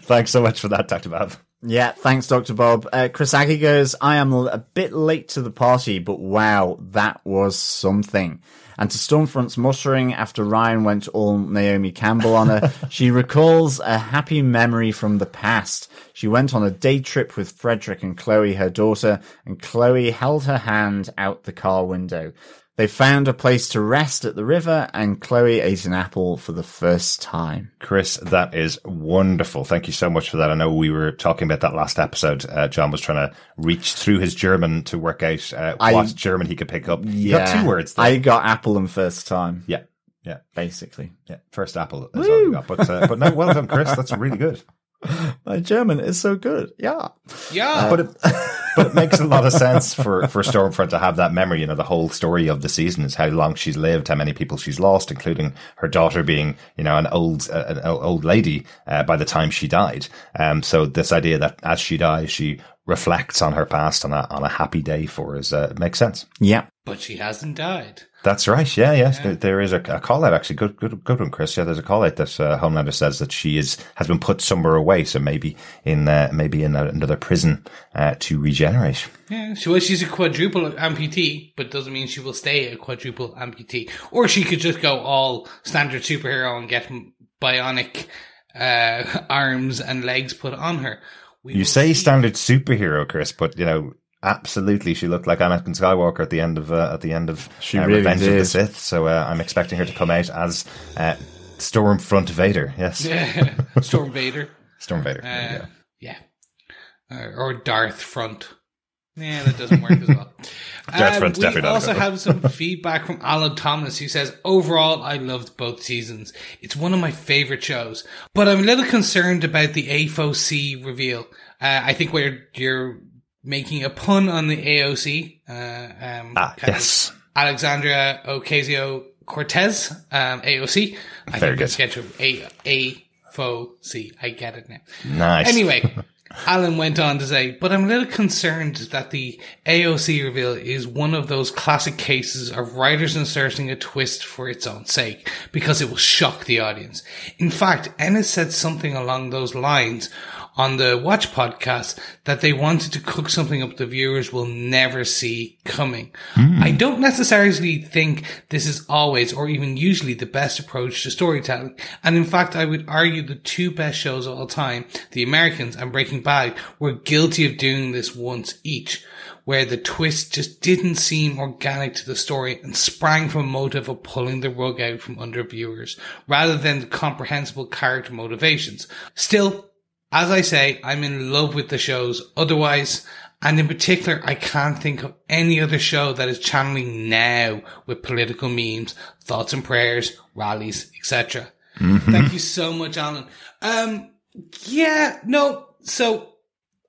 Thanks so much for that, Dr. Bob. Yeah, thanks, Dr. Bob. Chris Aggie goes, I am a bit late to the party, but wow, that was something. And to Stormfront's muttering after Ryan went all Naomi Campbell on her, she recalls a happy memory from the past. She went on a day trip with Frederick and Chloe, her daughter, and Chloe held her hand out the car window. They found a place to rest at the river, and Chloe ate an apple for the first time. Chris, that is wonderful. Thank you so much for that. I know we were talking about that last episode. John was trying to reach through his German to work out what German he could pick up. You got 2 words there. I got apple and first time. Yeah, basically. Yeah, first apple is all you got. But no, well done, Chris. That's really good. My German is so good. Yeah. But it makes a lot of sense for Stormfront to have that memory. The whole story of the season is how long she's lived, how many people she's lost, including her daughter being, an old lady by the time she died. So this idea that as she dies, she reflects on her past on a happy day for us makes sense. Yeah. But she hasn't died. That's right. Yeah. There is a call out actually. Good one, Chris. Yeah, there's a call out that Homelander says that she has been put somewhere away, so maybe in another prison to regenerate. Yeah, she's a quadruple amputee, but doesn't mean she will stay a quadruple amputee. Or she could just go all standard superhero and get bionic arms and legs put on her. You say standard superhero, Chris, but absolutely, she looked like Anakin Skywalker at the end of really Revenge did. of the Sith. So I'm expecting her to come out as Stormfront Vader. Yes, Storm Vader. Storm Vader. Yeah, or Darth Front. Yeah, that doesn't work as well. Darth Front's definitely not. We also have some feedback from Alan Thomas, who says, overall, I loved both seasons. It's one of my favorite shows, but I'm a little concerned about the AFOC reveal. I think where you're making a pun on the AOC. Yes. Alexandria Ocasio-Cortez, AOC. I Very think good. it's scheduled AFOC. I get it now. Nice. Anyway, Alan went on to say, but I'm a little concerned that the AOC reveal is one of those classic cases of writers inserting a twist for its own sake, because it will shock the audience. In fact, Ennis said something along those lines on the Watch podcast that they wanted to cook something up the viewers will never see coming. I don't necessarily think this is always or even usually the best approach to storytelling. And in fact, I would argue the 2 best shows of all time, The Americans and Breaking Bad, were guilty of doing this once each, where the twist just didn't seem organic to the story and sprang from a motive of pulling the rug out from under viewers, rather than the comprehensible character motivations. Still, as I say, I'm in love with the shows otherwise, and in particular, I can't think of any other show that is channeling now with political memes, thoughts and prayers, rallies, etc. Thank you so much, Alan. So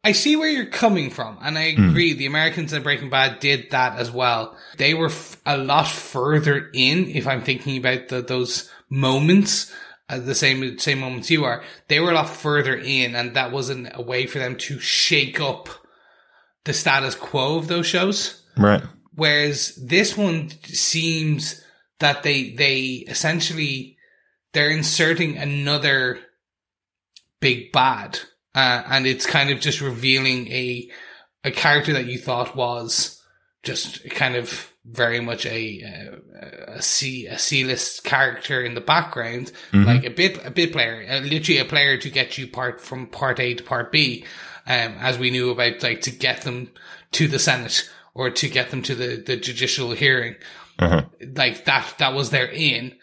I see where you're coming from, and I agree. The Americans and Breaking Bad did that as well. They were a lot further in, if I'm thinking about those moments. The same moments you are, they were a lot further in, and that wasn't a way for them to shake up the status quo of those shows. Right. Whereas this one seems that they essentially, they're inserting another big bad, and it's kind of just revealing a character that you thought was just kind of very much a C-list character in the background, like a bit player, literally a player to get you from part A to part B, as we knew about, like, to get them to the Senate or to get them to the judicial hearing. Like that was their in.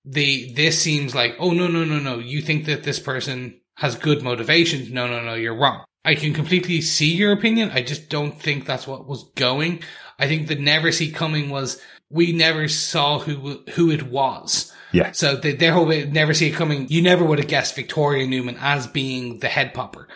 This seems like, oh, no. You think that this person has good motivations. No, you're wrong. I can completely see your opinion. I just don't think that's what was going. I think the never see coming was we never saw who it was. Yeah. So their whole way, never see it coming. You never would have guessed Victoria Newman as being the head popper.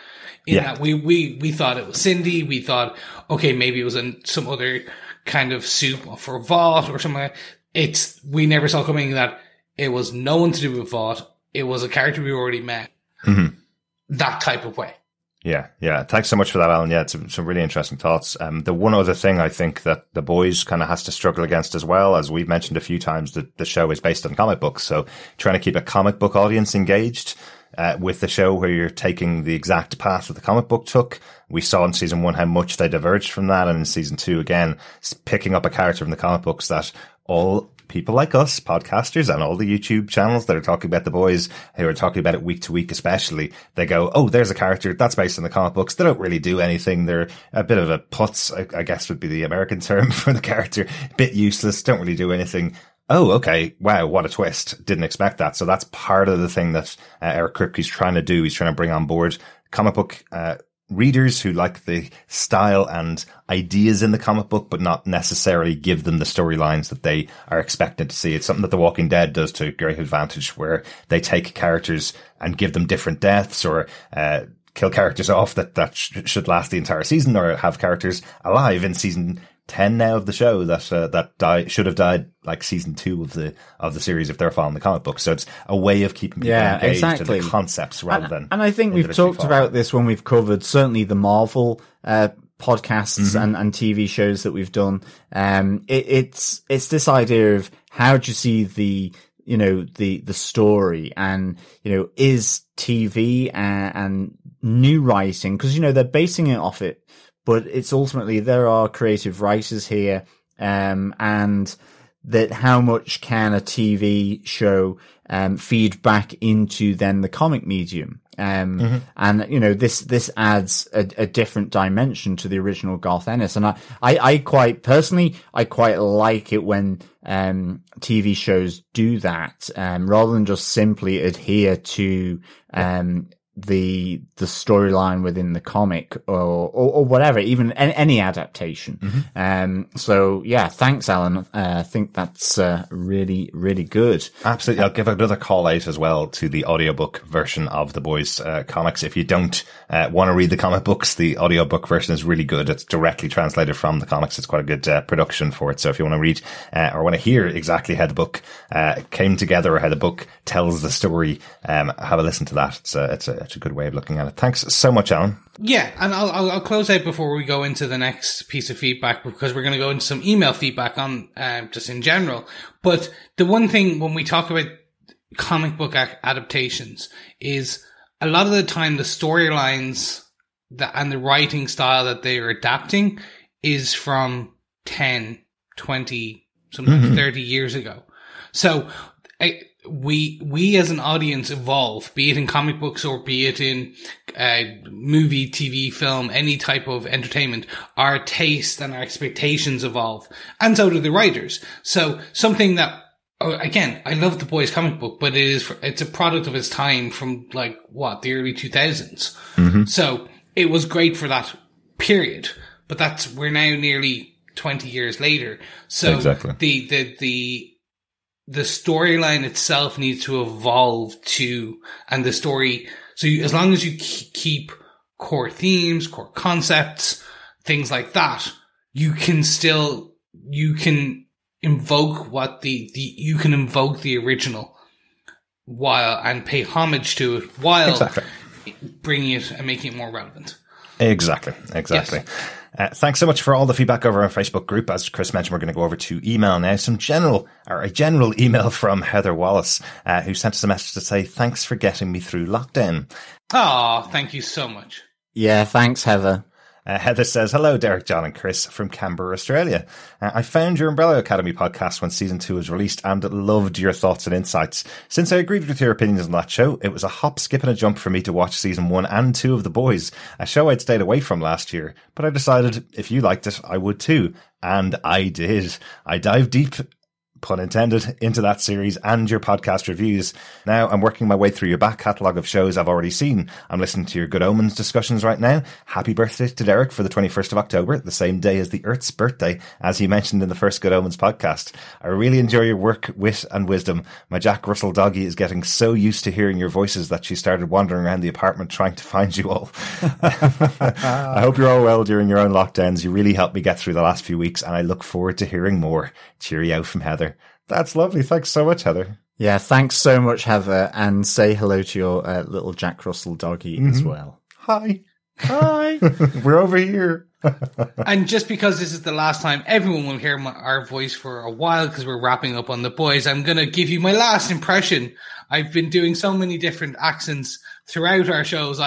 In that we thought it was Cindy. We thought, okay, maybe it was some other kind of Supe for Vought or something like that. We never saw coming that it was no one to do with Vought. It was a character we already met. Mm-hmm. That type of way. Yeah, yeah. Thanks so much for that, Alan. Yeah, it's some really interesting thoughts. The one other thing I think that The Boys kind of has to struggle against as well, as we've mentioned a few times, that the show is based on comic books. So trying to keep a comic book audience engaged with the show where you're taking the exact path that the comic book took. We saw in season 1 how much they diverged from that. And in season 2, again, picking up a character from the comic books that all people like us, podcasters, and all the YouTube channels that are talking about The Boys, who are talking about it week to week especially, they go, oh, there's a character that's based on the comic books. They don't really do anything. They're a bit of a putz, I guess would be the American term for the character. A bit useless, don't really do anything. Oh, okay. Wow, what a twist. Didn't expect that. So that's part of the thing that Eric Kripke's trying to do. He's trying to bring on board comic book readers who like the style and ideas in the comic book, but not necessarily give them the storylines that they are expected to see. It's something that The Walking Dead does to great advantage, where they take characters and give them different deaths, or kill characters off that should last the entire season, or have characters alive in season 10 now of the show that should have died like season 2 of the series if they're following the comic book. So it's a way of keeping people engaged in the concepts rather than. And I think we've talked about this when we've covered certainly the Marvel podcasts and TV shows that we've done. It's this idea of how do you see the story, and is TV and new writing, because they're basing it off it. But it's ultimately, there are creative writers here, and that how much can a TV show feed back into then the comic medium? And this adds a different dimension to the original Garth Ennis. And I quite like it when TV shows do that, rather than just simply adhere to the storyline within the comic or whatever, even any adaptation. So yeah, thanks, Alan. I think that's really, really good. Absolutely. I'll give another call out as well to the audiobook version of The Boys comics. If you don't want to read the comic books, the audiobook version is really good. It's directly translated from the comics. It's quite a good production for it. So if you want to read or want to hear exactly how the book came together, or how the book tells the story, have a listen to that. It's a good way of looking at it. Thanks so much, Alan. Yeah, and I'll close out before we go into the next piece of feedback, because we're going to go into some email feedback on just in general. But the one thing when we talk about comic book adaptations is a lot of the time the storylines and the writing style that they are adapting is from 10, 20, sometimes 30 years ago. So we as an audience evolve, be it in comic books or be it in movie, TV, film, any type of entertainment. Our taste and our expectations evolve, and so do the writers. So something that, again, I love The Boys comic book, but it's a product of its time from the early 2000s. So it was great for that period, but we're now nearly 20 years later. So exactly. The storyline itself needs to evolve and the story. So as long as you keep core themes, core concepts, things like that, you can invoke you can invoke the original and pay homage to it while bringing it and making it more relevant. Exactly. Yes. Thanks so much for all the feedback over our Facebook group. As Chris mentioned, we're going to go over to email now. A general email from Heather Wallace, who sent us a message to say, thanks for getting me through lockdown. Oh, thank you so much. Yeah, thanks, Heather. Heather says, hello, Derek, John and Chris from Canberra, Australia. I found your Umbrella Academy podcast when season 2 was released and loved your thoughts and insights. Since I agreed with your opinions on that show, it was a hop, skip and a jump for me to watch season 1 and 2 of The Boys, a show I'd stayed away from last year. But I decided if you liked it, I would too. And I did. I dived deep pun intended, into that series and your podcast reviews. Now I'm working my way through your back catalogue of shows I've already seen. I'm listening to your Good Omens discussions right now. Happy birthday to Derek for the 21st of October, the same day as the Earth's birthday, as he mentioned in the first Good Omens podcast. I really enjoy your work, wit and wisdom. My Jack Russell doggy is getting so used to hearing your voices that she started wandering around the apartment trying to find you all. I hope you're all well during your own lockdowns. You really helped me get through the last few weeks, and I look forward to hearing more. Cheerio from Heather. That's lovely. Thanks so much, Heather. Yeah, thanks so much, Heather, and say hello to your little Jack Russell doggy as well. Hi. We're over here. And just because this is the last time everyone will hear our voice for a while, because we're wrapping up on The Boys, I'm going to give you my last impression. I've been doing so many different accents throughout our shows.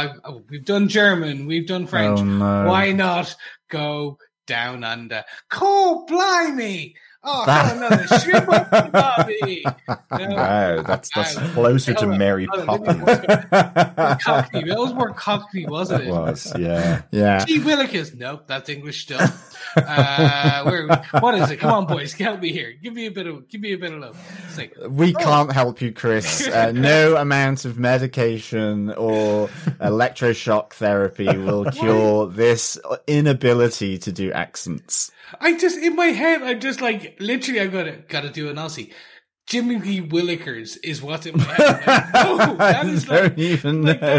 We've done German, we've done French. Oh, no. Why not go down under? Cool, blimey! Oh, have another shrimp up, Bobby. No. Wow, that's closer to Mary Poppins. Cockney. That was more Cockney, wasn't it? It was, yeah. Gee Willikers. Nope, that's English still. What is it? Come on, boys, help me here. Give me a bit of love. We can't help you, Chris. No amount of medication or electroshock therapy will cure this inability to do accents. In my head, I'm just like, literally, I've got to do an Aussie. Jimmy Lee Willikers is what's in my head. No, that is that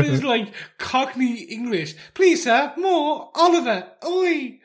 is like Cockney English. Please, sir, more Oliver. Oi.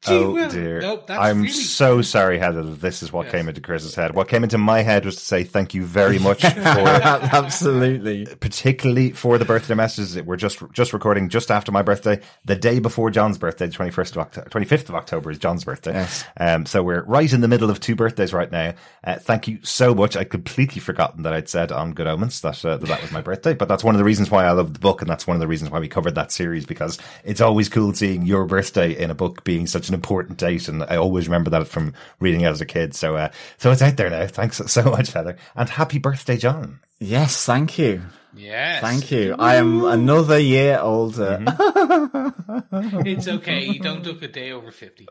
Oh dear. Nope, I'm really so sorry, Heather, that this is what came into Chris's head. What came into my head was to say thank you very much for absolutely, particularly for the birthday messages. We're just recording just after my birthday, the day before John's birthday, 25th of October is John's birthday. Yes. So we're right in the middle of two birthdays right now. Thank you so much. I'd completely forgotten that I'd said on Good Omens that was my birthday, but that's one of the reasons why I love the book, and that's one of the reasons why we covered that series, because it's always cool seeing your birthday in a book being such an important date, and I always remember that from reading it as a kid. So it's out there now. Thanks so much, Heather, and happy birthday, John. Yes, thank you. Yes, thank you. I am another year older. It's okay. You don't look a day over 50.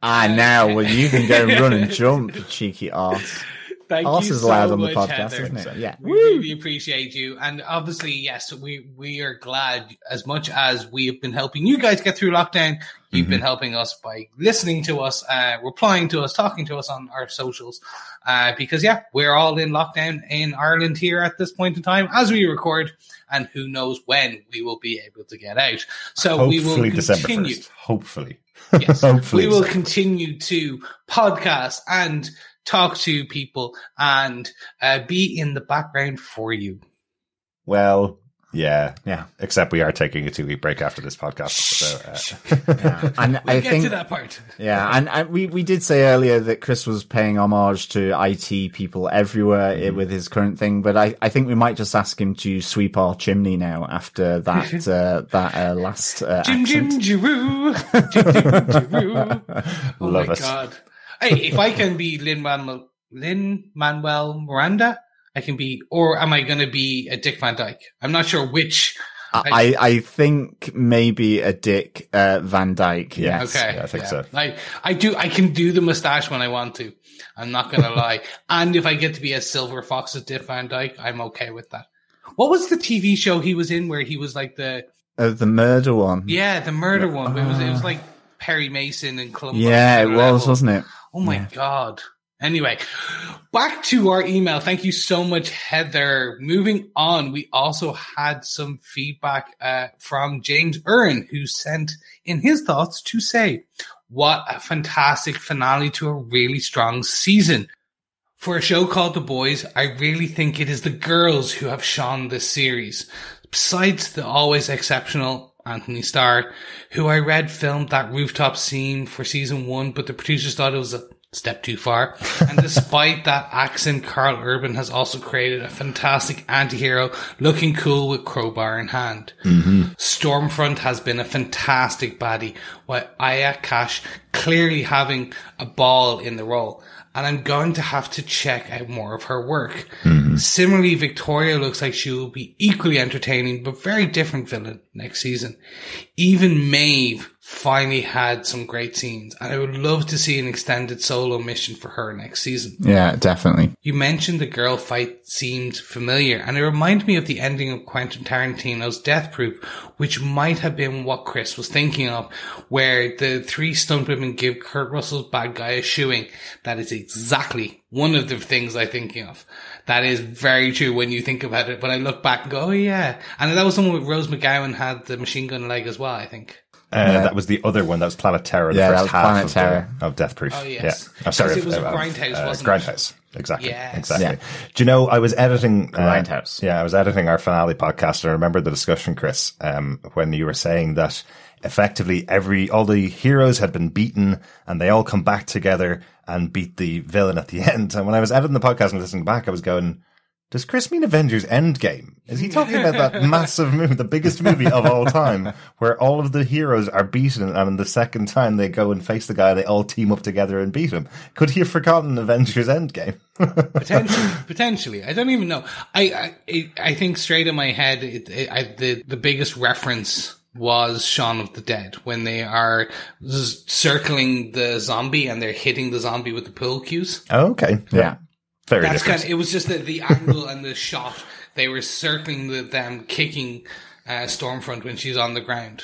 Now, well, you can go run and jump, you cheeky arse. Thank Arse you is allowed so on the much, podcast, Heather. isn't it? Yeah. We really appreciate you. And obviously, yes, we are glad, as much as we have been helping you guys get through lockdown, you've been helping us by listening to us, replying to us, talking to us on our socials. Because we're all in lockdown in Ireland here at this point in time as we record, and who knows when we will be able to get out. So hopefully we will continue. December 1st. Hopefully. Yes. Hopefully we will continue to podcast and talk to people and be in the background for you. Well, yeah. Except we are taking a 2-week break after this podcast. So, and we'll I get think to that part. Yeah, and we did say earlier that Chris was paying homage to IT people everywhere with his current thing, but I think we might just ask him to sweep our chimney now after that last Jim accent. Jiroo. Oh Love my it. God. Hey, if I can be Lin-Manuel Miranda, I can be, or am I going to be a Dick Van Dyke? I'm not sure which. I think maybe a Dick Van Dyke. Yes. Okay. Yeah, I think so. I can do the mustache when I want to. I'm not going to lie. And if I get to be a Silver Fox as Dick Van Dyke, I'm okay with that. What was the TV show he was in where he was like the murder one? Yeah, the murder one. It was like Perry Mason and Columbus. Yeah, it was, wasn't it? Oh my God. Anyway, back to our email. Thank you so much, Heather. Moving on, we also had some feedback from James Urran, who sent in his thoughts to say, what a fantastic finale to a really strong season. For a show called The Boys, I really think it is the girls who have shone this series. Besides the always exceptional Anthony Starr, who I read filmed that rooftop scene for season 1, but the producers thought it was a step too far. And despite that accent, Carl Urban has also created a fantastic anti-hero looking cool with crowbar in hand. Stormfront has been a fantastic baddie, while Aya Cash clearly having a ball in the role. And I'm going to have to check out more of her work. Similarly, Victoria looks like she will be equally entertaining, but very different villain next season. Even Maeve finally had some great scenes. And I would love to see an extended solo mission for her next season. Yeah, definitely. You mentioned the girl fight seemed familiar, and it reminded me of the ending of Quentin Tarantino's Death Proof, which might have been what Chris was thinking of, where the 3 stunt women give Kurt Russell's bad guy a shoeing. That is exactly one of the things I'm thinking of. That is very true when you think about it. When I look back and go, oh yeah. And that was the one with Rose McGowan had the machine gun leg as well, I think. That was the other one. That was Planet Terror. The first half of Death Proof. Oh, yes. Yeah. I'm sorry. It was a Grindhouse, wasn't Grindhouse. Exactly. Yes. Exactly. Yeah. Do you know, I was editing Grindhouse. I was editing our finale podcast, and I remember the discussion, Chris, when you were saying that effectively all the heroes had been beaten and they all come back together and beat the villain at the end. And when I was editing the podcast and listening back, I was going, does Chris mean Avengers Endgame? Is he talking about that massive movie, the biggest movie of all time, where all of the heroes are beaten, and the second time they go and face the guy, they all team up together and beat him? Could he have forgotten Avengers Endgame? Potentially. I don't even know. I think straight in my head, the biggest reference was Shaun of the Dead, when they are circling the zombie and they're hitting the zombie with the pool cues. Oh, okay. Yeah. Very different. It was just the angle and the shot. They were circling them kicking Stormfront when she's on the ground.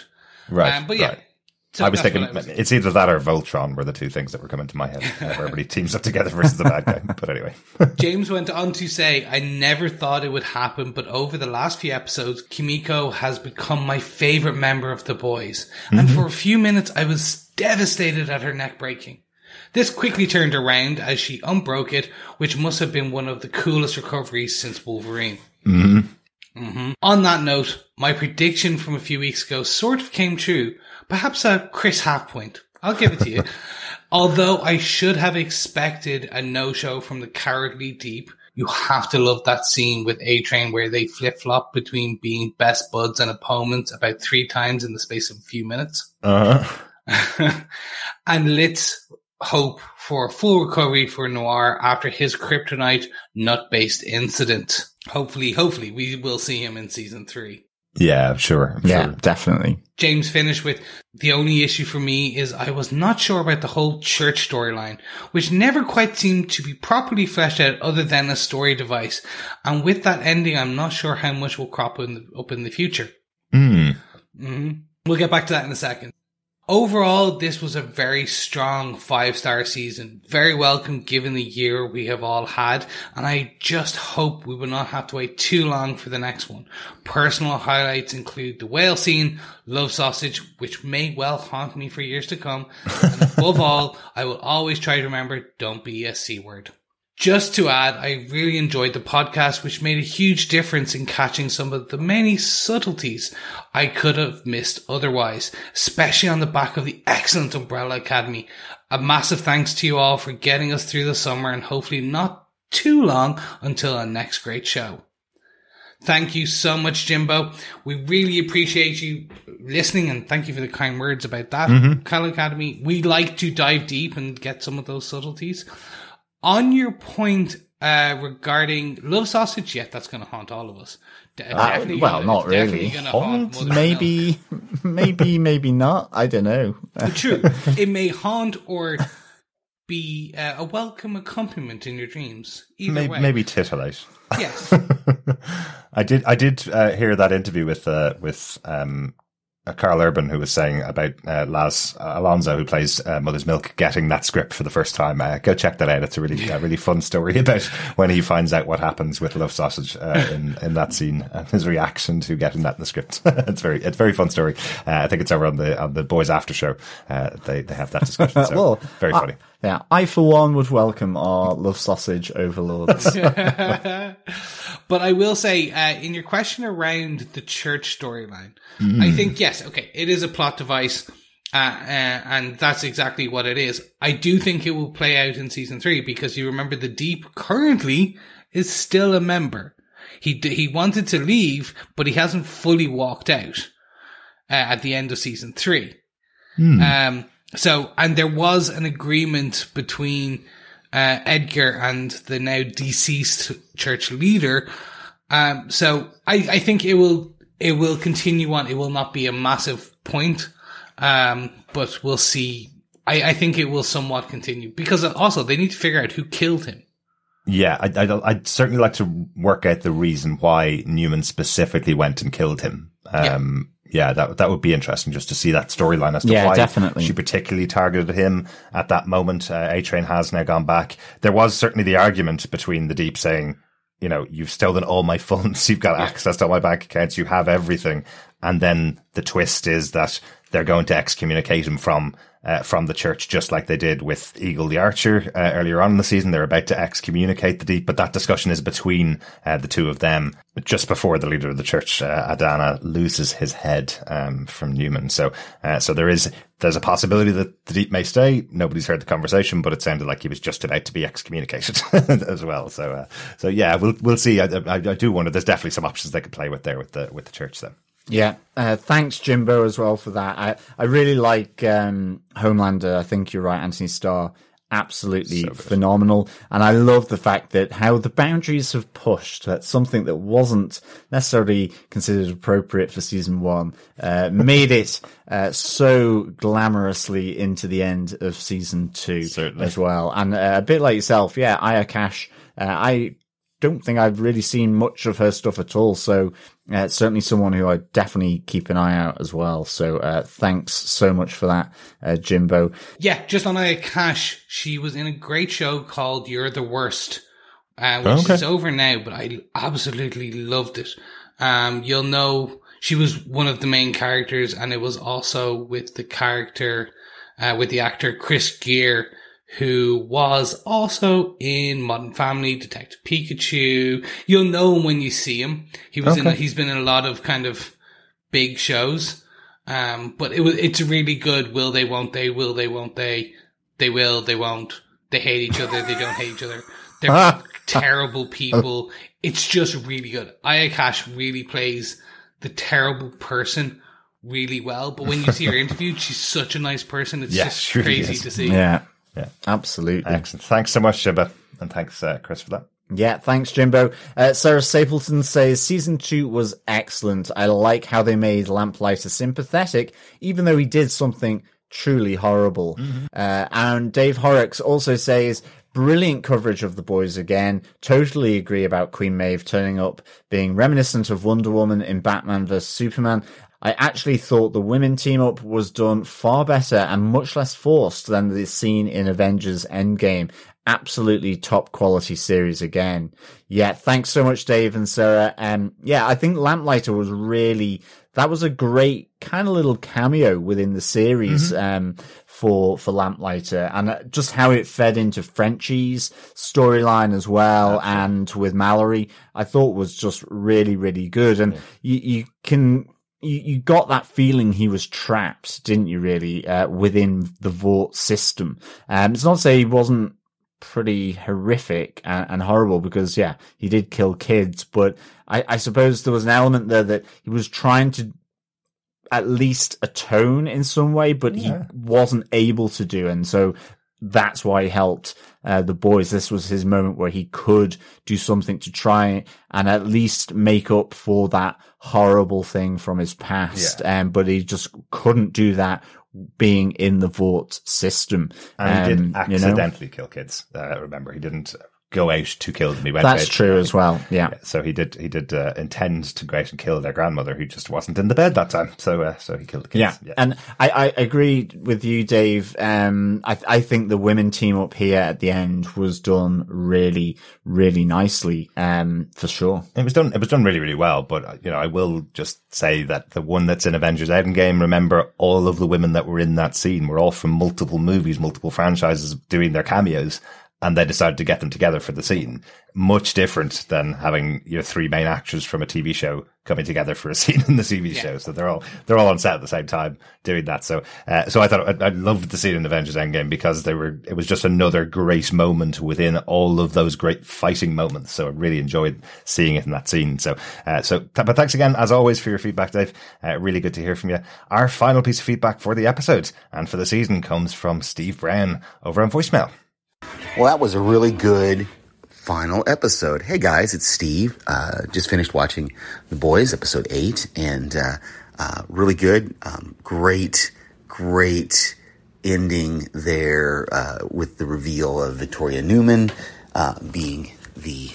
Right. But yeah. Right. So I was thinking it's either that or Voltron were the two things that were coming to my head. Where everybody teams up together versus the bad guy. But anyway. James went on to say, I never thought it would happen, but over the last few episodes, Kumiko has become my favorite member of the boys. Mm-hmm. And for a few minutes, I was devastated at her neck breaking. This quickly turned around as she unbroke it, which must have been one of the coolest recoveries since Wolverine. Mm-hmm. Mm-hmm. On that note, my prediction from a few weeks ago sort of came true. Perhaps a Chris half point. I'll give it to you. Although I should have expected a no-show from the Cowardly Deep, you have to love that scene with A-Train where they flip-flop between being best buds and opponents about 3 times in the space of a few minutes. Uh-huh. And let's hope for a full recovery for Noir after his kryptonite nut-based incident. Hopefully we will see him in season 3. Yeah, sure. Yeah, definitely. James finished with, the only issue for me is I was not sure about the whole church storyline, which never quite seemed to be properly fleshed out other than a story device. And with that ending, I'm not sure how much will crop up in the future. Mm-hmm. We'll get back to that in a second. Overall, this was a very strong 5-star season. Very welcome given the year we have all had. And I just hope we will not have to wait too long for the next one. Personal highlights include the whale scene, Love Sausage, which may well haunt me for years to come. And above all, I will always try to remember, don't be a C word. Just to add, I really enjoyed the podcast, which made a huge difference in catching some of the many subtleties I could have missed otherwise, especially on the back of the excellent Umbrella Academy. A massive thanks to you all for getting us through the summer and hopefully not too long until our next great show. Thank you so much, Jimbo. We really appreciate you listening, and thank you for the kind words about that, Umbrella Academy. We like to dive deep and get some of those subtleties. On your point regarding Love Sausage, yeah, that's going to haunt all of us. Not really. Maybe not. I don't know. True. It may haunt or be a welcome accompaniment in your dreams. Either way. Maybe titillate. Yes. I did hear that interview with Carl Urban, who was saying about Laz Alonso, who plays Mother's Milk, getting that script for the first time. Go check that out. It's a really fun story about when he finds out what happens with Love Sausage in that scene and his reaction to getting that in the script. It's a very fun story. I think it's over on the Boys After Show. They have that discussion. So well, very funny. Yeah, I for one would welcome our Love Sausage overlords. But I will say, in your question around the church storyline, I think, yes, okay, it is a plot device, and that's exactly what it is. I do think it will play out in season 3, because you remember the Deep currently is still a member. He wanted to leave, but he hasn't fully walked out at the end of season 3. So, and there was an agreement between Edgar and the now deceased church leader. So I think it will continue on. It will not be a massive point But we'll see. I think it will somewhat continue because also they need to figure out who killed him. Yeah, I'd certainly like to work out the reason why Newman specifically went and killed him. Yeah, that would be interesting just to see that storyline as to why definitely. She particularly targeted him at that moment. A-Train has now gone back. There was certainly the argument between the Deep saying, you know, you've stolen all my funds, you've got access to all my bank accounts, you have everything. And then the twist is that they're going to excommunicate him from the church, just like they did with Eagle the Archer earlier on in the season. They're about to excommunicate the Deep, but that discussion is between the two of them just before the leader of the church, Adana, loses his head from Newman. So there's a possibility that the Deep may stay. Nobody's heard the conversation, but it sounded like he was just about to be excommunicated as well. So yeah, we'll see. I do wonder. There's definitely some options they could play with there with the church then. Yeah, thanks Jimbo as well for that. I really like Homelander. I think you're right, Anthony Starr. Absolutely phenomenal. And I love the fact that how the boundaries have pushed. That's something that wasn't necessarily considered appropriate for season 1. Made it so glamorously into the end of season 2 Certainly. as well. And a bit like yourself, yeah, Aya Cash, I don't think I've really seen much of her stuff at all. So certainly someone who I definitely keep an eye out as well. So thanks so much for that, Jimbo. Yeah, just on Aya Cash, she was in a great show called You're the Worst, which is over now, but I absolutely loved it. You'll know she was one of the main characters, and it was also with the character, with the actor Chris Gere, who was also in Modern Family, Detective Pikachu. You'll know him when you see him. He's been in a lot of kind of big shows. But it's really good. Will they, won't they? Will they, won't they? They will, they won't. They hate each other. They don't hate each other. They're terrible people. It's just really good. Aya Cash really plays the terrible person really well. But when you see her interviewed, she's such a nice person. It's just crazy to see. Yeah. Yeah, absolutely. Excellent. Thanks so much, Jimbo. And thanks, Chris, for that. Yeah, thanks, Jimbo. Sarah Stapleton says, season 2 was excellent. I like how they made Lamplighter sympathetic, even though he did something truly horrible. Mm-hmm. And Dave Horrocks also says, brilliant coverage of the boys again. Totally agree about Queen Maeve turning up being reminiscent of Wonder Woman in Batman vs. Superman. I actually thought the women team up was done far better and much less forced than the scene in Avengers Endgame. Absolutely top quality series again. Yeah, thanks so much, Dave and Sarah. Yeah, I think Lamplighter was that was a great kind of little cameo within the series, for Lamplighter, and just how it fed into Frenchie's storyline as well. Absolutely. And with Mallory, I thought was just really, really good. And you got that feeling he was trapped, didn't you, really, within the Vought system. It's not to say he wasn't pretty horrific and horrible, because, yeah, he did kill kids, but I suppose there was an element there that he was trying to at least atone in some way, but he wasn't able to do, and so that's why he helped the boys. This was his moment where he could do something to try and at least make up for that horrible thing from his past. But he just couldn't do that being in the Vought system. And he did accidentally kill kids. Remember, he didn't go out to kill them. He went That's true as well. Yeah. So he did intend to go out and kill their grandmother, who just wasn't in the bed that time. So he killed the kids. Yeah. And I agree with you, Dave. I think the women team up here at the end was done really, really nicely. For sure. It was done really, really well. But, I will just say that the one that's in Avengers Endgame, remember, all of the women that were in that scene were all from multiple movies, multiple franchises doing their cameos. And they decided to get them together for the scene. Much different than having your three main actors from a TV show coming together for a scene in the TV show. So they're all on set at the same time doing that. So I thought I loved the scene in Avengers Endgame because it was just another great moment within all of those great fighting moments. So I really enjoyed seeing it in that scene. But thanks again, as always, for your feedback, Dave. Really good to hear from you. Our final piece of feedback for the episode and for the season comes from Steve Brown over on voicemail. Well, that was a really good final episode. Hey guys, it's Steve. Just finished watching The Boys, episode 8, and really good. Great great ending there with the reveal of Victoria Newman being the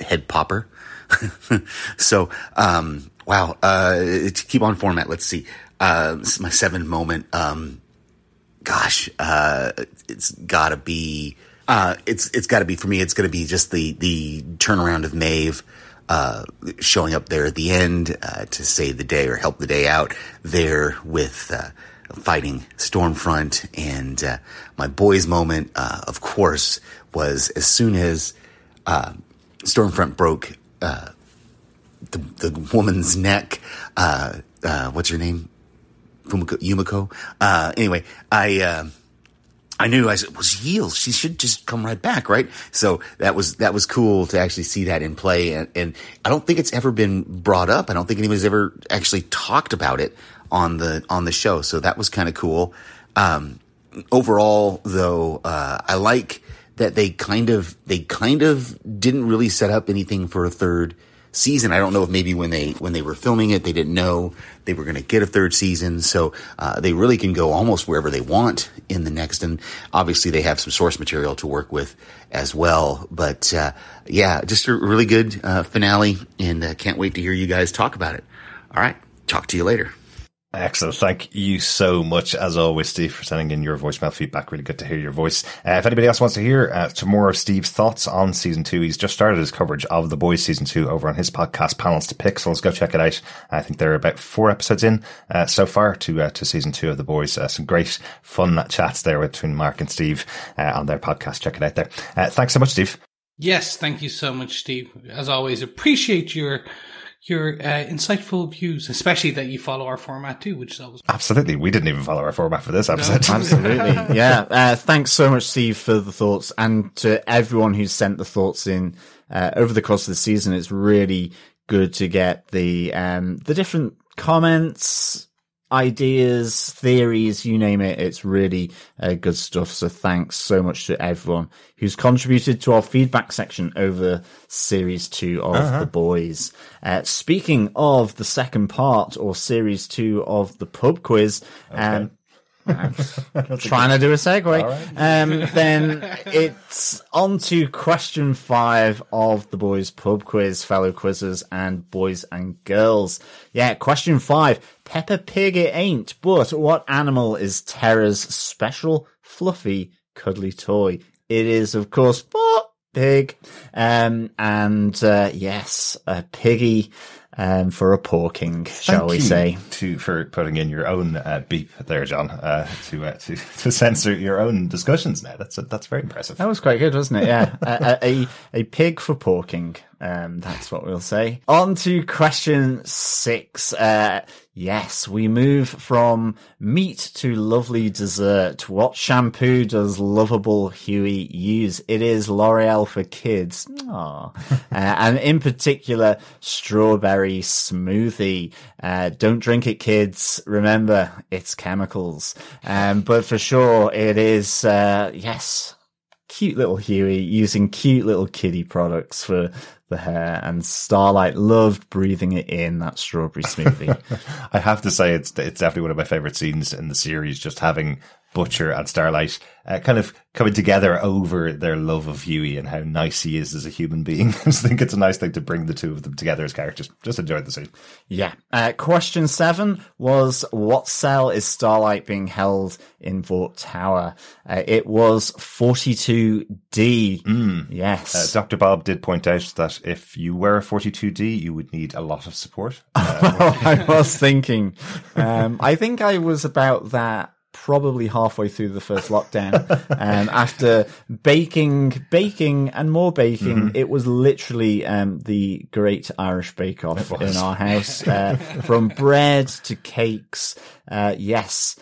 head popper. So, wow. To keep on format, let's see. This is my 7 moment. Gosh, it's gotta be, it's gotta be, for me, it's gonna be just the turnaround of Maeve, showing up there at the end, to save the day or help the day out there with, fighting Stormfront. And, my boys moment, of course, was as soon as, Stormfront broke, the woman's neck, what's her name? Yumiko. Anyway, I knew, I said, well, she heals. She should just come right back, right? So that was cool to actually see that in play. And I don't think it's ever been brought up. I don't think anybody's ever actually talked about it on the show. So that was kind of cool. Overall though, I like that they kind of didn't really set up anything for a third season. I don't know if maybe when they were filming it, they didn't know they were going to get a third season. So, they really can go almost wherever they want in the next. And obviously they have some source material to work with as well. But, yeah, just a really good, finale, and can't wait to hear you guys talk about it. All right. Talk to you later. Excellent. Thank you so much, as always, Steve, for sending in your voicemail feedback. Really good to hear your voice. If anybody else wants to hear some more of Steve's thoughts on season 2, he's just started his coverage of The Boys season 2 over on his podcast, Panels to Pick. So let's go check it out. I think they're about 4 episodes in so far to season 2 of The Boys. Some great fun chats there between Mark and Steve on their podcast. Check it out there. Thanks so much, Steve. Yes, thank you so much, Steve. As always, appreciate your insightful views, especially that you follow our format too, which is always absolutely. We didn't even follow our format for this episode. No. Absolutely, yeah. Thanks so much, Steve, for the thoughts, and to everyone who's sent the thoughts in over the course of the season. It's really good to get the different comments, ideas, theories, you name it. It's really good stuff. So thanks so much to everyone who's contributed to our feedback section over series 2 of The Boys. Speaking of the second part, or series 2 of the pub quiz, okay. Trying to do a segue. Right. Then it's on to question 5 of the Boys Pub Quiz, fellow quizzers and boys and girls. Yeah, question 5. Peppa Pig it ain't, but what animal is Tara's special, fluffy, cuddly toy? It is, of course, pig. Yes, a piggy. For a porking, shall we say? For putting in your own beep there, John, to censor your own discussions now. That's very impressive. That was quite good, wasn't it? Yeah, a pig for porking. That's what we'll say. On to question 6. Yes, we move from meat to lovely dessert. What shampoo does lovable Huey use? It is L'Oreal for Kids. And in particular, strawberry smoothie. Don't drink it, kids. Remember, it's chemicals. But for sure, it is, yes, cute little Huey using cute little kiddie products for the hair, and Starlight loved breathing it in, that strawberry smoothie. I have to say, it's definitely one of my favorite scenes in the series, just having Butcher and Starlight kind of coming together over their love of Huey and how nice he is as a human being. I just think it's a nice thing to bring the two of them together as characters. Just enjoyed the scene. Yeah. Question 7 was, what cell is Starlight being held in Vought Tower? It was 42D. Yes. Dr. Bob did point out that if you were a 42D, you would need a lot of support. I was thinking. I think I was about that probably halfway through the first lockdown. After baking and more baking, it was literally the Great Irish Bake Off in our house. From bread to cakes. Yes.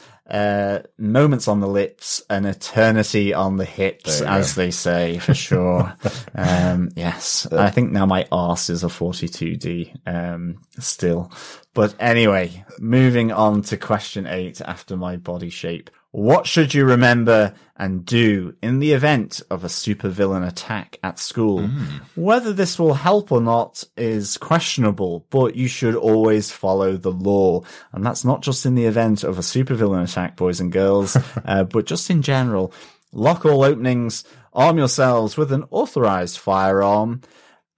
Moments on the lips, an eternity on the hips, as they say, for sure. Yes, I think now my arse is a 42D, still. But anyway, moving on to question 8 after my body shape What should you remember and do in the event of a supervillain attack at school? Whether this will help or not is questionable, but you should always follow the law. And that's not just in the event of a supervillain attack, boys and girls, but just in general. Lock all openings, arm yourselves with an authorized firearm,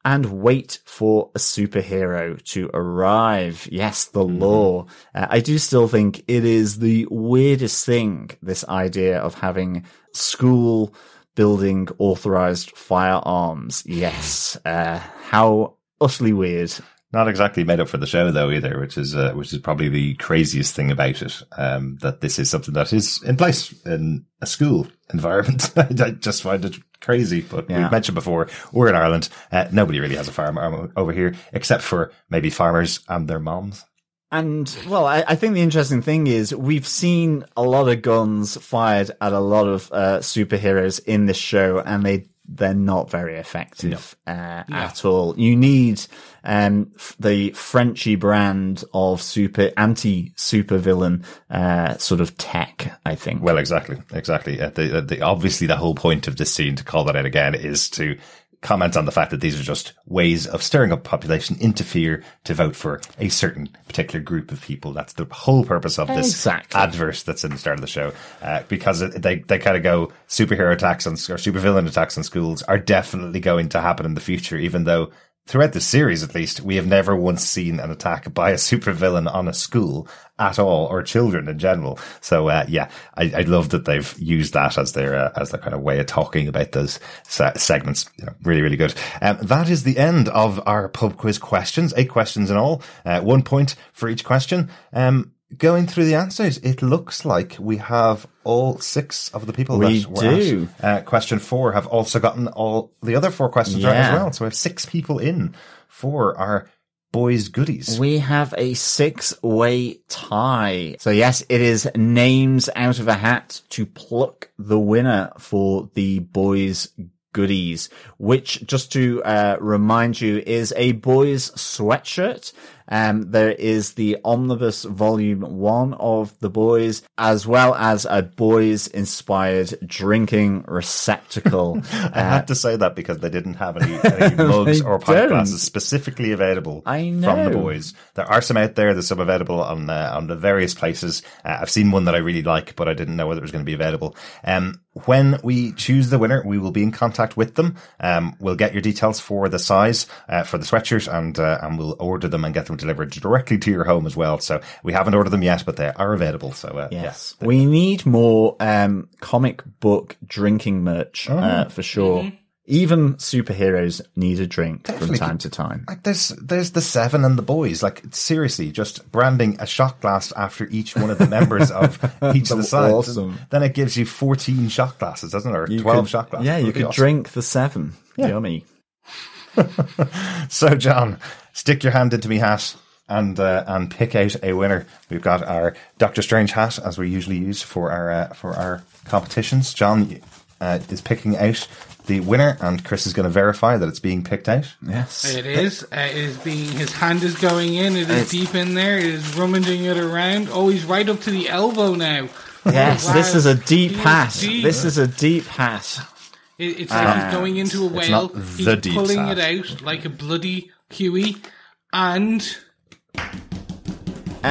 and wait for a superhero to arrive. Yes, the law. I do still think it is the weirdest thing, this idea of having school building authorized firearms. Yes. How utterly weird. Not exactly made up for the show though either, which is probably the craziest thing about it. That this is something that is in place in a school environment. I just find it crazy, but we've mentioned before, we're in Ireland. Nobody really has a firearm over here, except for maybe farmers and their moms. And, well, I think the interesting thing is we've seen a lot of guns fired at a lot of superheroes in this show, and they're not very effective at all. You need the Frenchy brand of anti-super villain sort of tech, I think. Well, exactly. Obviously, the whole point of this scene, to call that out again, is to comment on the fact that these are just ways of stirring up population into fear to vote for a certain particular group of people. That's the whole purpose of this advert that's in the start of the show. Because they kind of go, superhero attacks or supervillain attacks on schools are definitely going to happen in the future, even though throughout the series, at least, we have never once seen an attack by a supervillain on a school at all, or children in general. So, I love that they've used that as their kind of way of talking about those segments. Really, really good. That is the end of our pub quiz questions. 8 questions in all. 1 point for each question. Going through the answers, it looks like we have all 6 of the people that were at question 4 have also gotten all the other 4 questions right as well. So we have 6 people in for our boys' goodies. We have a 6-way tie. So yes, it is names out of a hat to pluck the winner for the boys' goodies, which, just to remind you, is a boys' sweatshirt. There is the Omnibus Volume 1 of The Boys, as well as a boys-inspired drinking receptacle. I had to say that because they didn't have any mugs or pint glasses specifically available from The Boys. There are some out there. There's some available on the various places. I've seen one that I really like, but I didn't know whether it was going to be available. When we choose the winner, we will be in contact with them. We'll get your details for the size for the sweatshirt, and we'll order them and get them delivered directly to your home as well. So we haven't ordered them yet, but they are available. So yes, we need more comic book drinking merch for sure. Mm-hmm. Even superheroes need a drink from time to time. Like there's the 7 and the boys. Like, seriously, just branding a shot glass after each one of the members of each of the sides. Awesome. Then it gives you 14 shot glasses, doesn't it? Or 12 shot glasses. Yeah, you could drink the 7. Yeah. Yummy. So, John, stick your hand into me hat and pick out a winner. We've got our Doctor Strange hat, as we usually use for our competitions. John is picking out the winner, and Chris is going to verify that it's being picked out. Yes, it is. It is being. His hand is going in. It is deep in there. It is rummaging it around. Oh, he's right up to the elbow now. Yes, wow. This is a deep hat. This is a deep hat. It's like he's going into a whale. He's pulling it out like a bloody Huey, and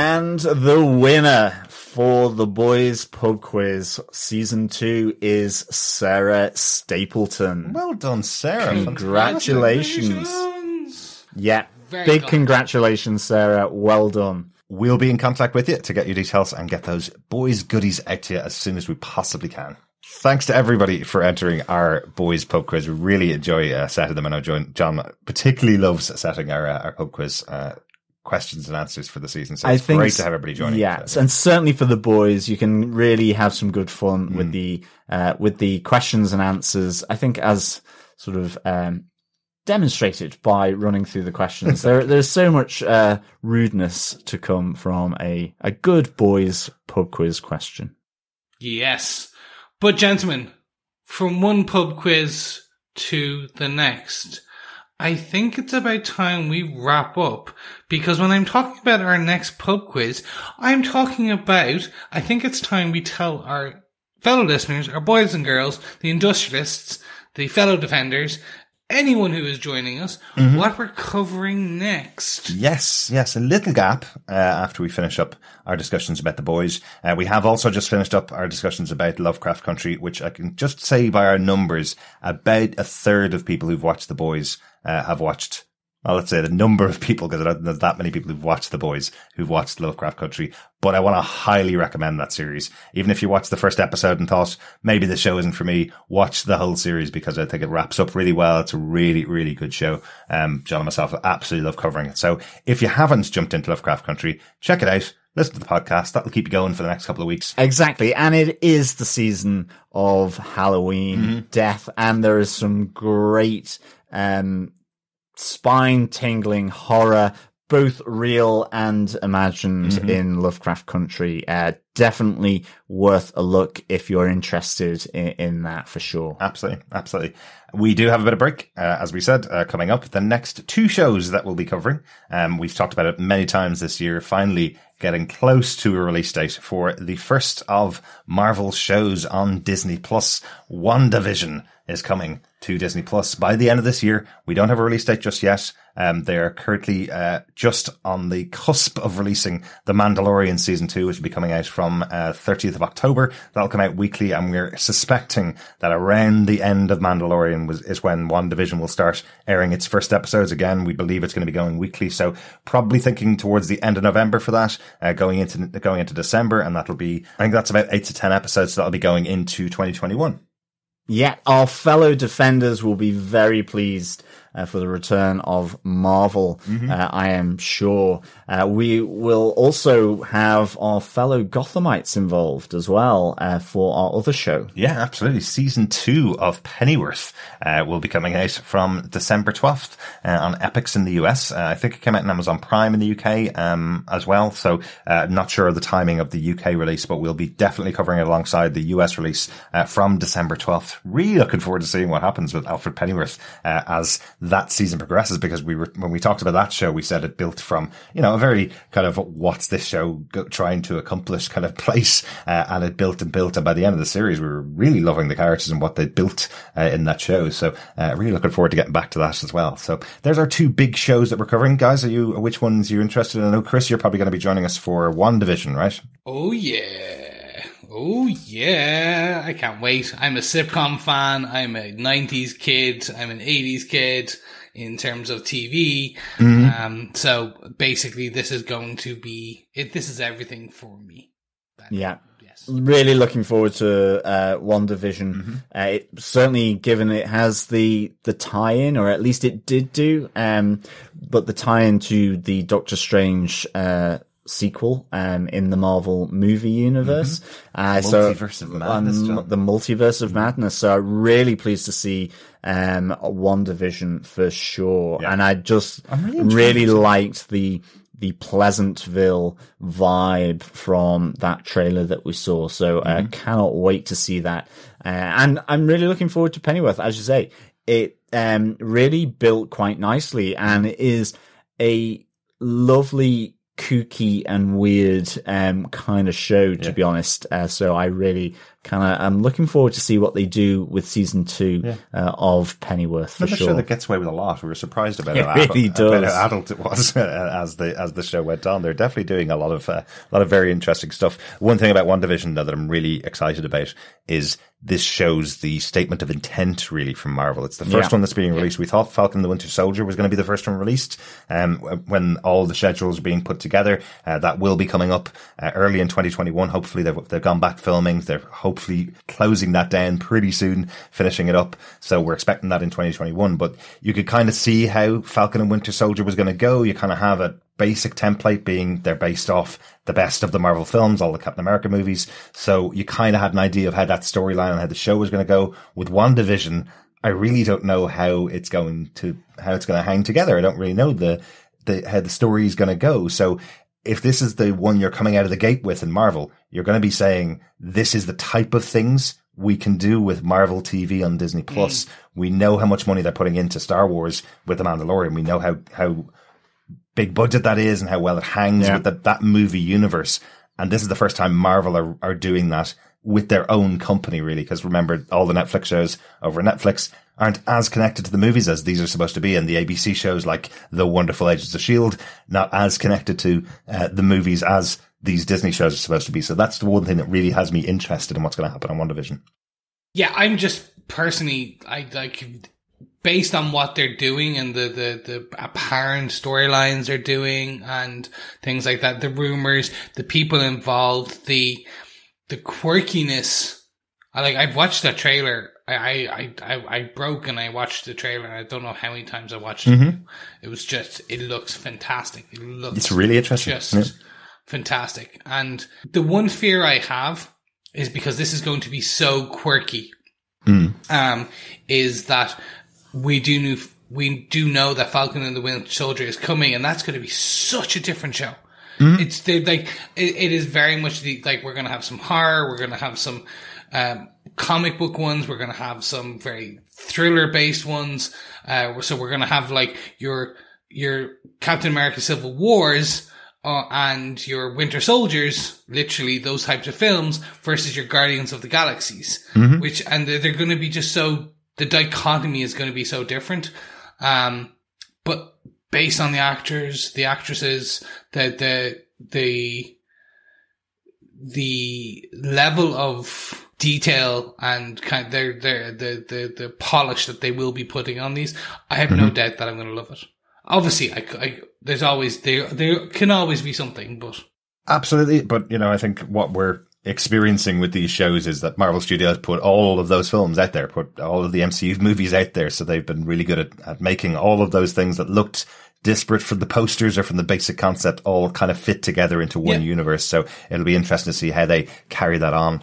the winner for the Boys Pub Quiz Season 2 is Sarah Stapleton. Well done, Sarah. Congratulations. Yeah, big congratulations, Sarah. Well done. We'll be in contact with you to get your details and get those boys' goodies out to you as soon as we possibly can. Thanks to everybody for entering our Boys Pub Quiz. We really enjoy setting them. I know John particularly loves setting our pub quiz questions and answers for the season, so it's great to have everybody joining. Yes, and certainly for the boys, you can really have some good fun with the questions and answers. I think, as sort of demonstrated by running through the questions, there's so much rudeness to come from a good boys pub quiz question. Yes, but gentlemen, from one pub quiz to the next, I think it's about time we wrap up, because when I'm talking about our next pub quiz, I think it's time we tell our fellow listeners, our boys and girls, the industrialists, the fellow defenders, anyone who is joining us, what we're covering next. Yes, a little gap after we finish up our discussions about The Boys. We have also just finished up our discussions about Lovecraft Country, which I can just say by our numbers, about a third of people who've watched The Boys have watched, well, let's say the number of people, because I don't know that many people who've watched The Boys who've watched Lovecraft Country, but I want to highly recommend that series. Even if you watched the first episode and thought, maybe the show isn't for me, watch the whole series, because I think it wraps up really well. It's a really, really good show. John and myself absolutely love covering it. So if you haven't jumped into Lovecraft Country, check it out. Listen to the podcast. That'll keep you going for the next couple of weeks. Exactly. And it is the season of Halloween, death, and there is some great, spine-tingling horror, both real and imagined in Lovecraft Country. Definitely worth a look if you're interested in that, for sure. Absolutely. We do have a bit of break, as we said, coming up. The next 2 shows that we'll be covering, we've talked about it many times this year, finally getting close to a release date for the first of Marvel's shows on Disney+. WandaVision is coming to Disney Plus by the end of this year. We don't have a release date just yet. They are currently just on the cusp of releasing The Mandalorian Season 2, which will be coming out from 30th of October. That'll come out weekly, and we're suspecting that around the end of Mandalorian is when WandaVision will start airing its first episodes again. We believe it's going to be going weekly, so probably thinking towards the end of November for that, going into December, and that'll be, I think that's about 8 to 10 episodes, so that'll be going into 2021. Yeah, our fellow defenders will be very pleased for the return of Marvel, I am sure. We will also have our fellow Gothamites involved as well for our other show. Yeah, absolutely. Season 2 of Pennyworth will be coming out from December 12th on Epix in the US. I think it came out on Amazon Prime in the UK as well. So not sure of the timing of the UK release, but we'll be definitely covering it alongside the US release from December 12th. Really looking forward to seeing what happens with Alfred Pennyworth as that season progresses, because when we talked about that show, we said it built from, a very kind of what's this show trying to accomplish kind of place, and it built, and by the end of the series, we were really loving the characters and what they built in that show. So really looking forward to getting back to that as well. So there's our 2 big shows that we're covering. Guys, which ones are you interested in? I know, Chris, you're probably going to be joining us for WandaVision, right? Oh yeah, I can't wait. I'm a sitcom fan, I'm a 90s kid, I'm an 80s kid in terms of TV. So basically this is going to be, this is everything for me. Yeah. Yes. Really looking forward to WandaVision. It certainly, given it has the tie-in, or at least it did do, but the tie-in to the Doctor Strange sequel in the Marvel movie universe. Multiverse of Madness, John. The Multiverse of Madness. So I'm really pleased to see WandaVision for sure. Yeah. And I just really liked the Pleasantville vibe from that trailer that we saw. So I cannot wait to see that. And I'm really looking forward to Pennyworth. As you say, it really built quite nicely, and it is a lovely, kooky and weird kind of show, to be honest. So I really I'm looking forward to see what they do with season 2 of Pennyworth, for sure. Show that gets away with a lot. We were surprised about how adult it was as the show went on. They're definitely doing a lot of very interesting stuff. One thing about WandaVision that I'm really excited about is this shows the statement of intent, really, from Marvel. It's the first one that's being released. We thought Falcon and the Winter Soldier was going to be the first one released when all the schedules are being put together. That will be coming up early in 2021. Hopefully they've gone back filming. They're hopefully closing that down pretty soon, finishing it up. So we're expecting that in 2021. But you could kind of see how Falcon and Winter Soldier was going to go. You kind of have a basic template being they're based off the best of the Marvel films, all the Captain America movies. So you kind of had an idea of how that storyline and how the show was going to go. With WandaVision, I really don't know how it's going to hang together. I don't really know how the story is going to go. So if this is the one you're coming out of the gate with in Marvel, you're going to be saying this is the type of things we can do with Marvel TV on Disney Plus. We know how much money they're putting into Star Wars with The Mandalorian. We know how big budget that is and how well it hangs with that movie universe. And this is the first time Marvel are doing that with their own company, really. Because remember, all the Netflix shows over Netflix aren't as connected to the movies as these are supposed to be. And the ABC shows like The Wonderful Agents of S.H.I.E.L.D. not as connected to the movies as these Disney shows are supposed to be. So that's the one thing that really has me interested in what's going to happen on WandaVision. Yeah, I'm just personally, I like, based on what they're doing and the apparent storylines they're doing and things like that, the rumors, the people involved, the quirkiness. I've watched that trailer. I broke and I watched the trailer. I don't know how many times I watched it. It was just, it looks fantastic. It's really interesting. Just fantastic. And the one fear I have is because this is going to be so quirky, is that we do know that Falcon and the Winter Soldier is coming, and that's going to be such a different show. It is very much we're going to have some horror, we're going to have some comic book ones, we're going to have some very thriller based ones. So we're going to have like your Captain America Civil Wars and your Winter Soldiers, literally those types of films, versus your Guardians of the Galaxies, and they're going to be just so, the dichotomy is going to be so different. But based on the actors, the actresses, the level of detail and kind of the polish that they will be putting on these, I have no doubt that I'm going to love it. Obviously, there can always be something, but absolutely. But I think what we're experiencing with these shows is that Marvel Studios put all of those films out there, put all of the MCU movies out there. So they've been really good at making all of those things that looked disparate from the posters or from the basic concept all kind of fit together into one universe. So it'll be interesting to see how they carry that on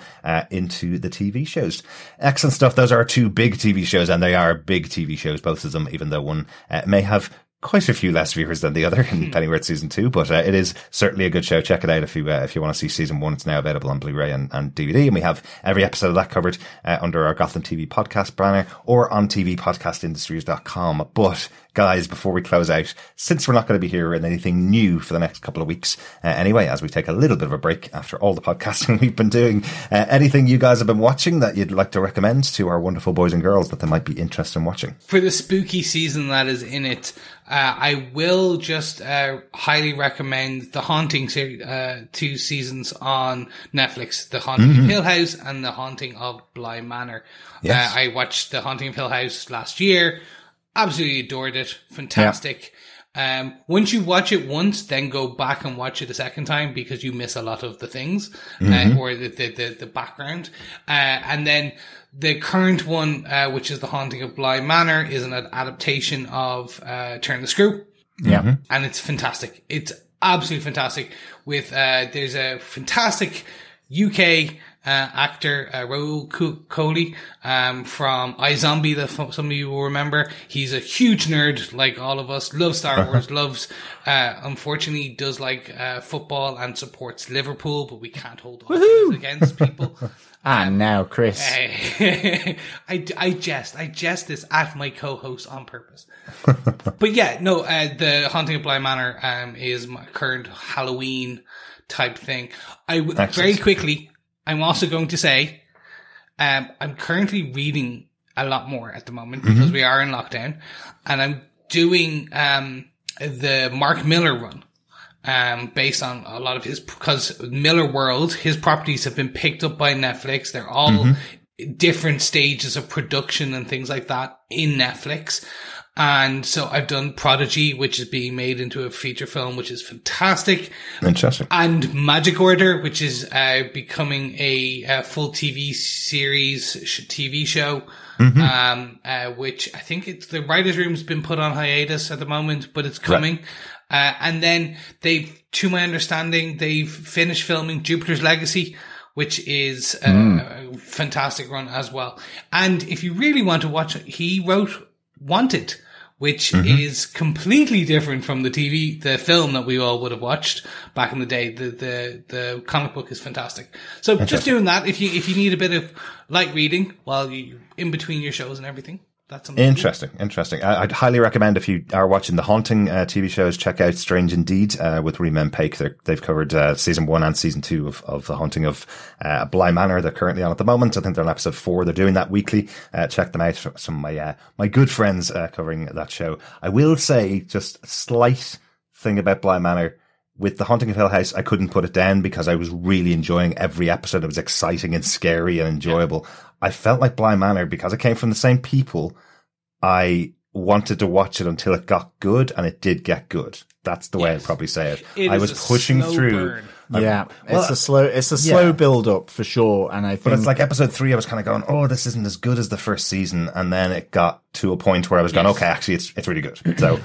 into the TV shows. Excellent stuff. Those are our two big TV shows, and they are big TV shows, both of them, even though one may have quite a few less viewers than the other in Pennyworth Season 2, but it is certainly a good show. Check it out if you want to see Season 1. It's now available on Blu-ray and DVD, and we have every episode of that covered under our Gotham TV podcast banner or on tvpodcastindustries.com. But guys, before we close out, since we're not going to be hearing anything new for the next couple of weeks anyway, as we take a little bit of a break after all the podcasting we've been doing, anything you guys have been watching that you'd like to recommend to our wonderful boys and girls that they might be interested in watching? For the spooky season that is in it, I will just highly recommend The Haunting series, 2 seasons on Netflix, The Haunting of Hill House and The Haunting of Bly Manor. Yes. I watched The Haunting of Hill House last year. Absolutely adored it. Fantastic. Yeah. Once you watch it once, then go back and watch it a second time because you miss a lot of the things, or the background. And then the current one, which is The Haunting of Bly Manor, is an adaptation of Turn the Screw. Yeah. And it's fantastic. It's absolutely fantastic. With there's a fantastic UK actor, Rahul Kohli, from iZombie, that some of you will remember. He's a huge nerd, like all of us, loves Star Wars, loves, unfortunately does like, football and supports Liverpool, but we can't hold all against people. Now, Chris. I jest this at my co-host on purpose. But yeah, no, The Haunting of Bly Manor, is my current Halloween type thing. Very quickly, I'm also going to say, I'm currently reading a lot more at the moment because we are in lockdown, and I'm doing, the Mark Miller run, based on a lot of because Miller World, his properties have been picked up by Netflix. They're all different stages of production and things like that in Netflix. And so I've done Prodigy, which is being made into a feature film, which is fantastic. Interesting. And Magic Order, which is becoming a full TV series, TV show, which I think the writer's room's been put on hiatus at the moment, but it's coming. Right. And then to my understanding, they've finished filming Jupiter's Legacy, which is a fantastic run as well. And if you really want to watch it, he wrote Wanted, which is completely different from the film that we all would have watched back in the day. The comic book is fantastic. So just doing that, if you need a bit of light reading while you in between your shows and everything, that's something. Interesting. I'd highly recommend, if you are watching the Haunting TV shows, check out Strange Indeed with Rima and Paik. They've covered season 1 and season 2 of The Haunting of Bly Manor. They're currently on at the moment. I think they're on episode 4. They're doing that weekly. Check them out. Some of my good friends covering that show. I will say just a slight thing about Bly Manor. With The Haunting of Hill House, I couldn't put it down because I was really enjoying every episode. It was exciting and scary and enjoyable. Yeah. I felt like Bly Manor, because it came from the same people, I wanted to watch it until it got good, and it did get good. That's the way I'd probably say it. I was pushing through. It's a slow build up for sure. And I think, but it's like episode 3, I was kind of going, oh, this isn't as good as the first season. And then it got to a point where I was going, okay, actually it's really good. So,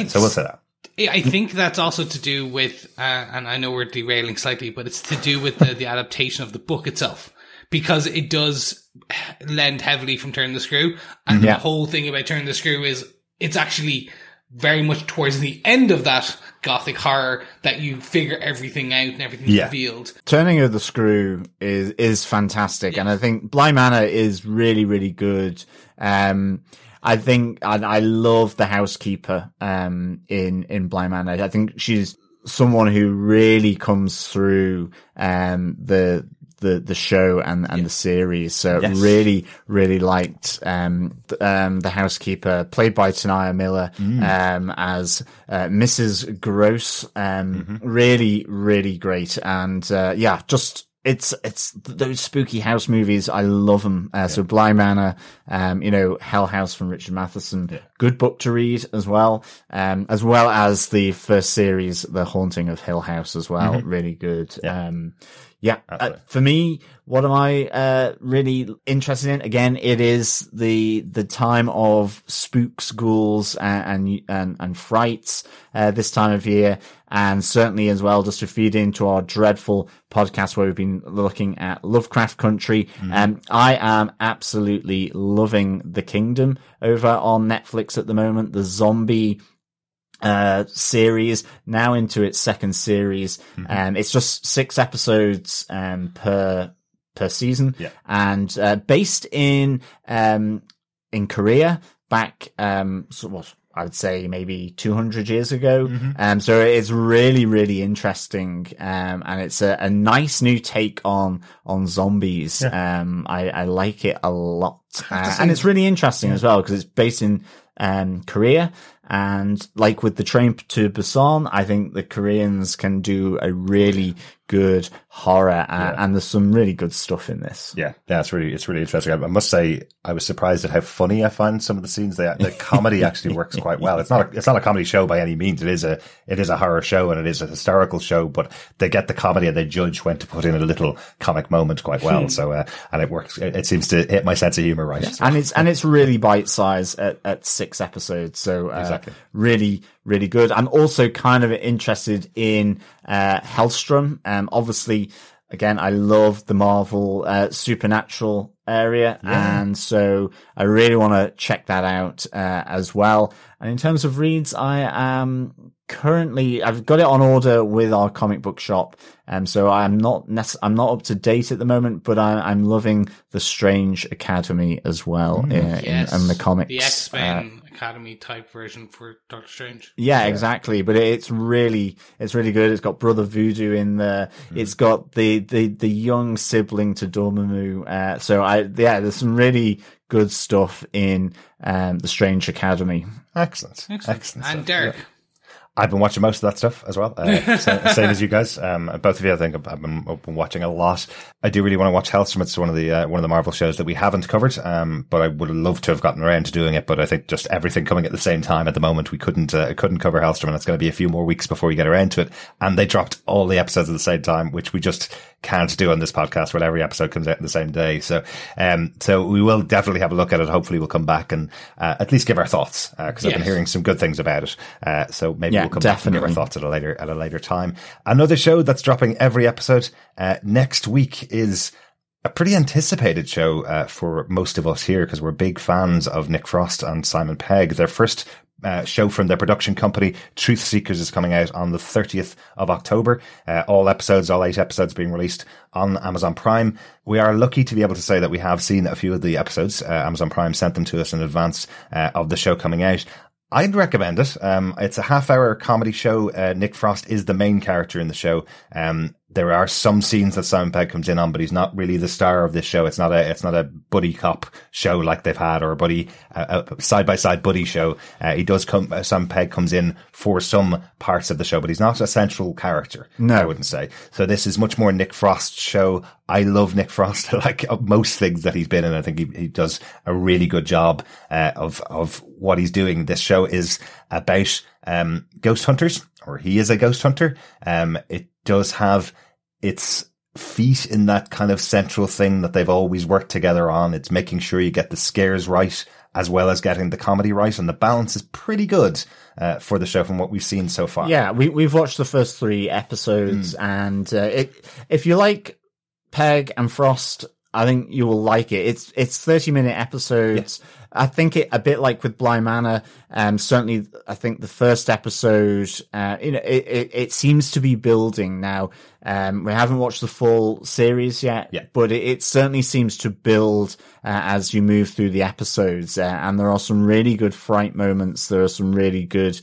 so we'll say that. I think that's also to do with, and I know we're derailing slightly, but it's to do with the adaptation of the book itself, because it does lend heavily from Turn the Screw. And the whole thing about Turn the Screw is it's actually very much towards the end of that gothic horror that you figure everything out and everything's revealed. Turning of the Screw is fantastic. And I think Bly Manor is really, really good. I think I love the housekeeper in Bly Manor. I think she's someone who really comes through the show and the series. So really, really liked the housekeeper, played by Tanaya Miller, as Mrs. Gross. Really, really great. And just it's those spooky house movies. I love them. So Bly Manor, Hell House from Richard Matheson, good book to read as well as the first series, The Haunting of Hill House as well. Really good. For me, what am I really interested in? Again, it is the time of spooks, ghouls, and frights this time of year, and certainly as well just to feed into our dreadful podcast where we've been looking at Lovecraft Country. I am absolutely loving The Kingdom over on Netflix at the moment. The zombie series, now into its second series. It's just 6 episodes per season, and based in Korea back I would say maybe 200 years ago. So it's really, really interesting. And it's a nice new take on zombies. I like it a lot. And it's really interesting as well, because it's based in Korea. And like with the Train to Busan, I think the Koreans can do a really good horror, and there's some really good stuff in this. It's really interesting. I must say, I was surprised at how funny I find some of the scenes. The comedy actually works quite well. It's not a comedy show by any means. It is a horror show, and it is a historical show, but they get the comedy and they judge when to put in a little comic moment quite well. So and it works. It seems to hit my sense of humor right. And it's really bite size at 6 episodes. So exactly. Really, really good. I'm also kind of interested in Hellstrom. Obviously, again, I love the Marvel supernatural area, and so I really want to check that out as well. And in terms of reads, I am currently, I've got it on order with our comic book shop, so I'm not up to date at the moment, but I'm loving the Strange Academy as well in the comics. The X-Men Academy type version for Doctor Strange. Yeah, exactly. But it's really good. It's got Brother Voodoo in there. It's got the young sibling to Dormammu. So there's some really good stuff in the Strange Academy. Excellent. And Derek. Yeah. I've been watching most of that stuff as well, same as you guys. Both of you, I think, I've been watching a lot. I do really want to watch Hellstrom. It's one of the Marvel shows that we haven't covered, but I would love to have gotten around to doing it. But I think just everything coming at the same time at the moment, we couldn't cover Hellstrom, and it's going to be a few more weeks before we get around to it. And they dropped all the episodes at the same time, which we just can't do on this podcast where every episode comes out on the same day. So we will definitely have a look at it. Hopefully we'll come back and at least give our thoughts, because I've been hearing some good things about it. So maybe we'll come back and give our thoughts at a later time. Another show that's dropping every episode next week is a pretty anticipated show for most of us here, because we're big fans of Nick Frost and Simon Pegg. Their first show from their production company. Truth Seekers is coming out on the 30th of October. All 8 episodes being released on Amazon Prime. We are lucky to be able to say that we have seen a few of the episodes. Amazon Prime sent them to us in advance of the show coming out. I'd recommend it. It's a half-hour comedy show. Nick Frost is the main character in the show. There are some scenes that Simon Pegg comes in on, but he's not really the star of this show. It's not a buddy cop show like they've had, or a side-by-side buddy show. Simon Pegg comes in for some parts of the show, but he's not a central character. No, I wouldn't say. So this is much more Nick Frost's show. I love Nick Frost. I like most things that he's been in. I think he does a really good job, of what he's doing. This show is about, ghost hunters, or he is a ghost hunter. It does have its feet in that kind of central thing that they've always worked together on. It's making sure you get the scares right as well as getting the comedy right, and the balance is pretty good for the show from what we've seen so far. Yeah, we've watched the first 3 episodes, and if you like Pegg and Frost, I think you will like it. It's 30-minute episodes. Yeah. I think a bit like with Bly Manor, certainly I think the first episode, it seems to be building now. We haven't watched the full series yet, but it certainly seems to build as you move through the episodes. And there are some really good fright moments. There are some really good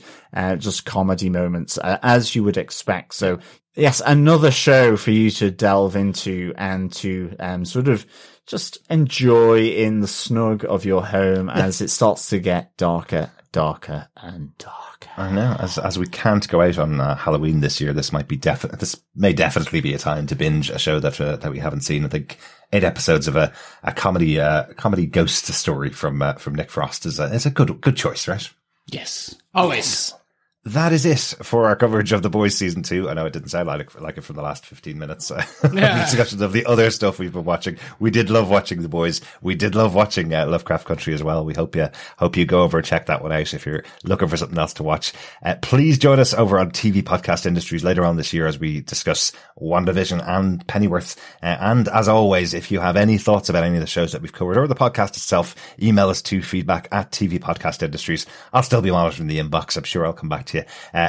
just comedy moments, as you would expect. So yes, another show for you to delve into and to sort of just enjoy in the snug of your home as it starts to get darker, darker, and darker. I know. As we can't go out on Halloween this year, this may definitely be a time to binge a show that we haven't seen. I think 8 episodes of a comedy ghost story from Nick Frost is a good choice, right? Yes, always. That is it for our coverage of The Boys Season 2. I know it didn't sound like it from the last 15 minutes. Discussions of the other stuff we've been watching. We did love watching The Boys. We did love watching Lovecraft Country as well. We hope you go over and check that one out if you're looking for something else to watch. Please join us over on TV Podcast Industries later on this year as we discuss WandaVision and Pennyworth. And as always, if you have any thoughts about any of the shows that we've covered or the podcast itself, email us to feedback@TV Podcast Industries. I'll still be monitoring the inbox. I'm sure I'll come back to you.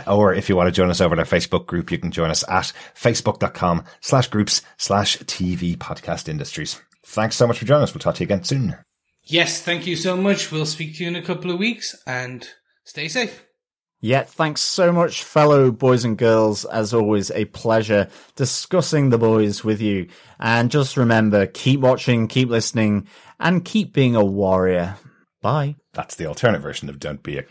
Or if you want to join us over at our Facebook group, you can join us at facebook.com/groups/TV Podcast Industries. Thanks so much for joining us. We'll talk to you again soon. Yes, thank you so much. We'll speak to you in a couple of weeks, and stay safe. Yeah, thanks so much, fellow boys and girls. As always, a pleasure discussing The Boys with you. And just remember, keep watching, keep listening, and keep being a warrior. Bye. That's the alternate version of Don't Be a...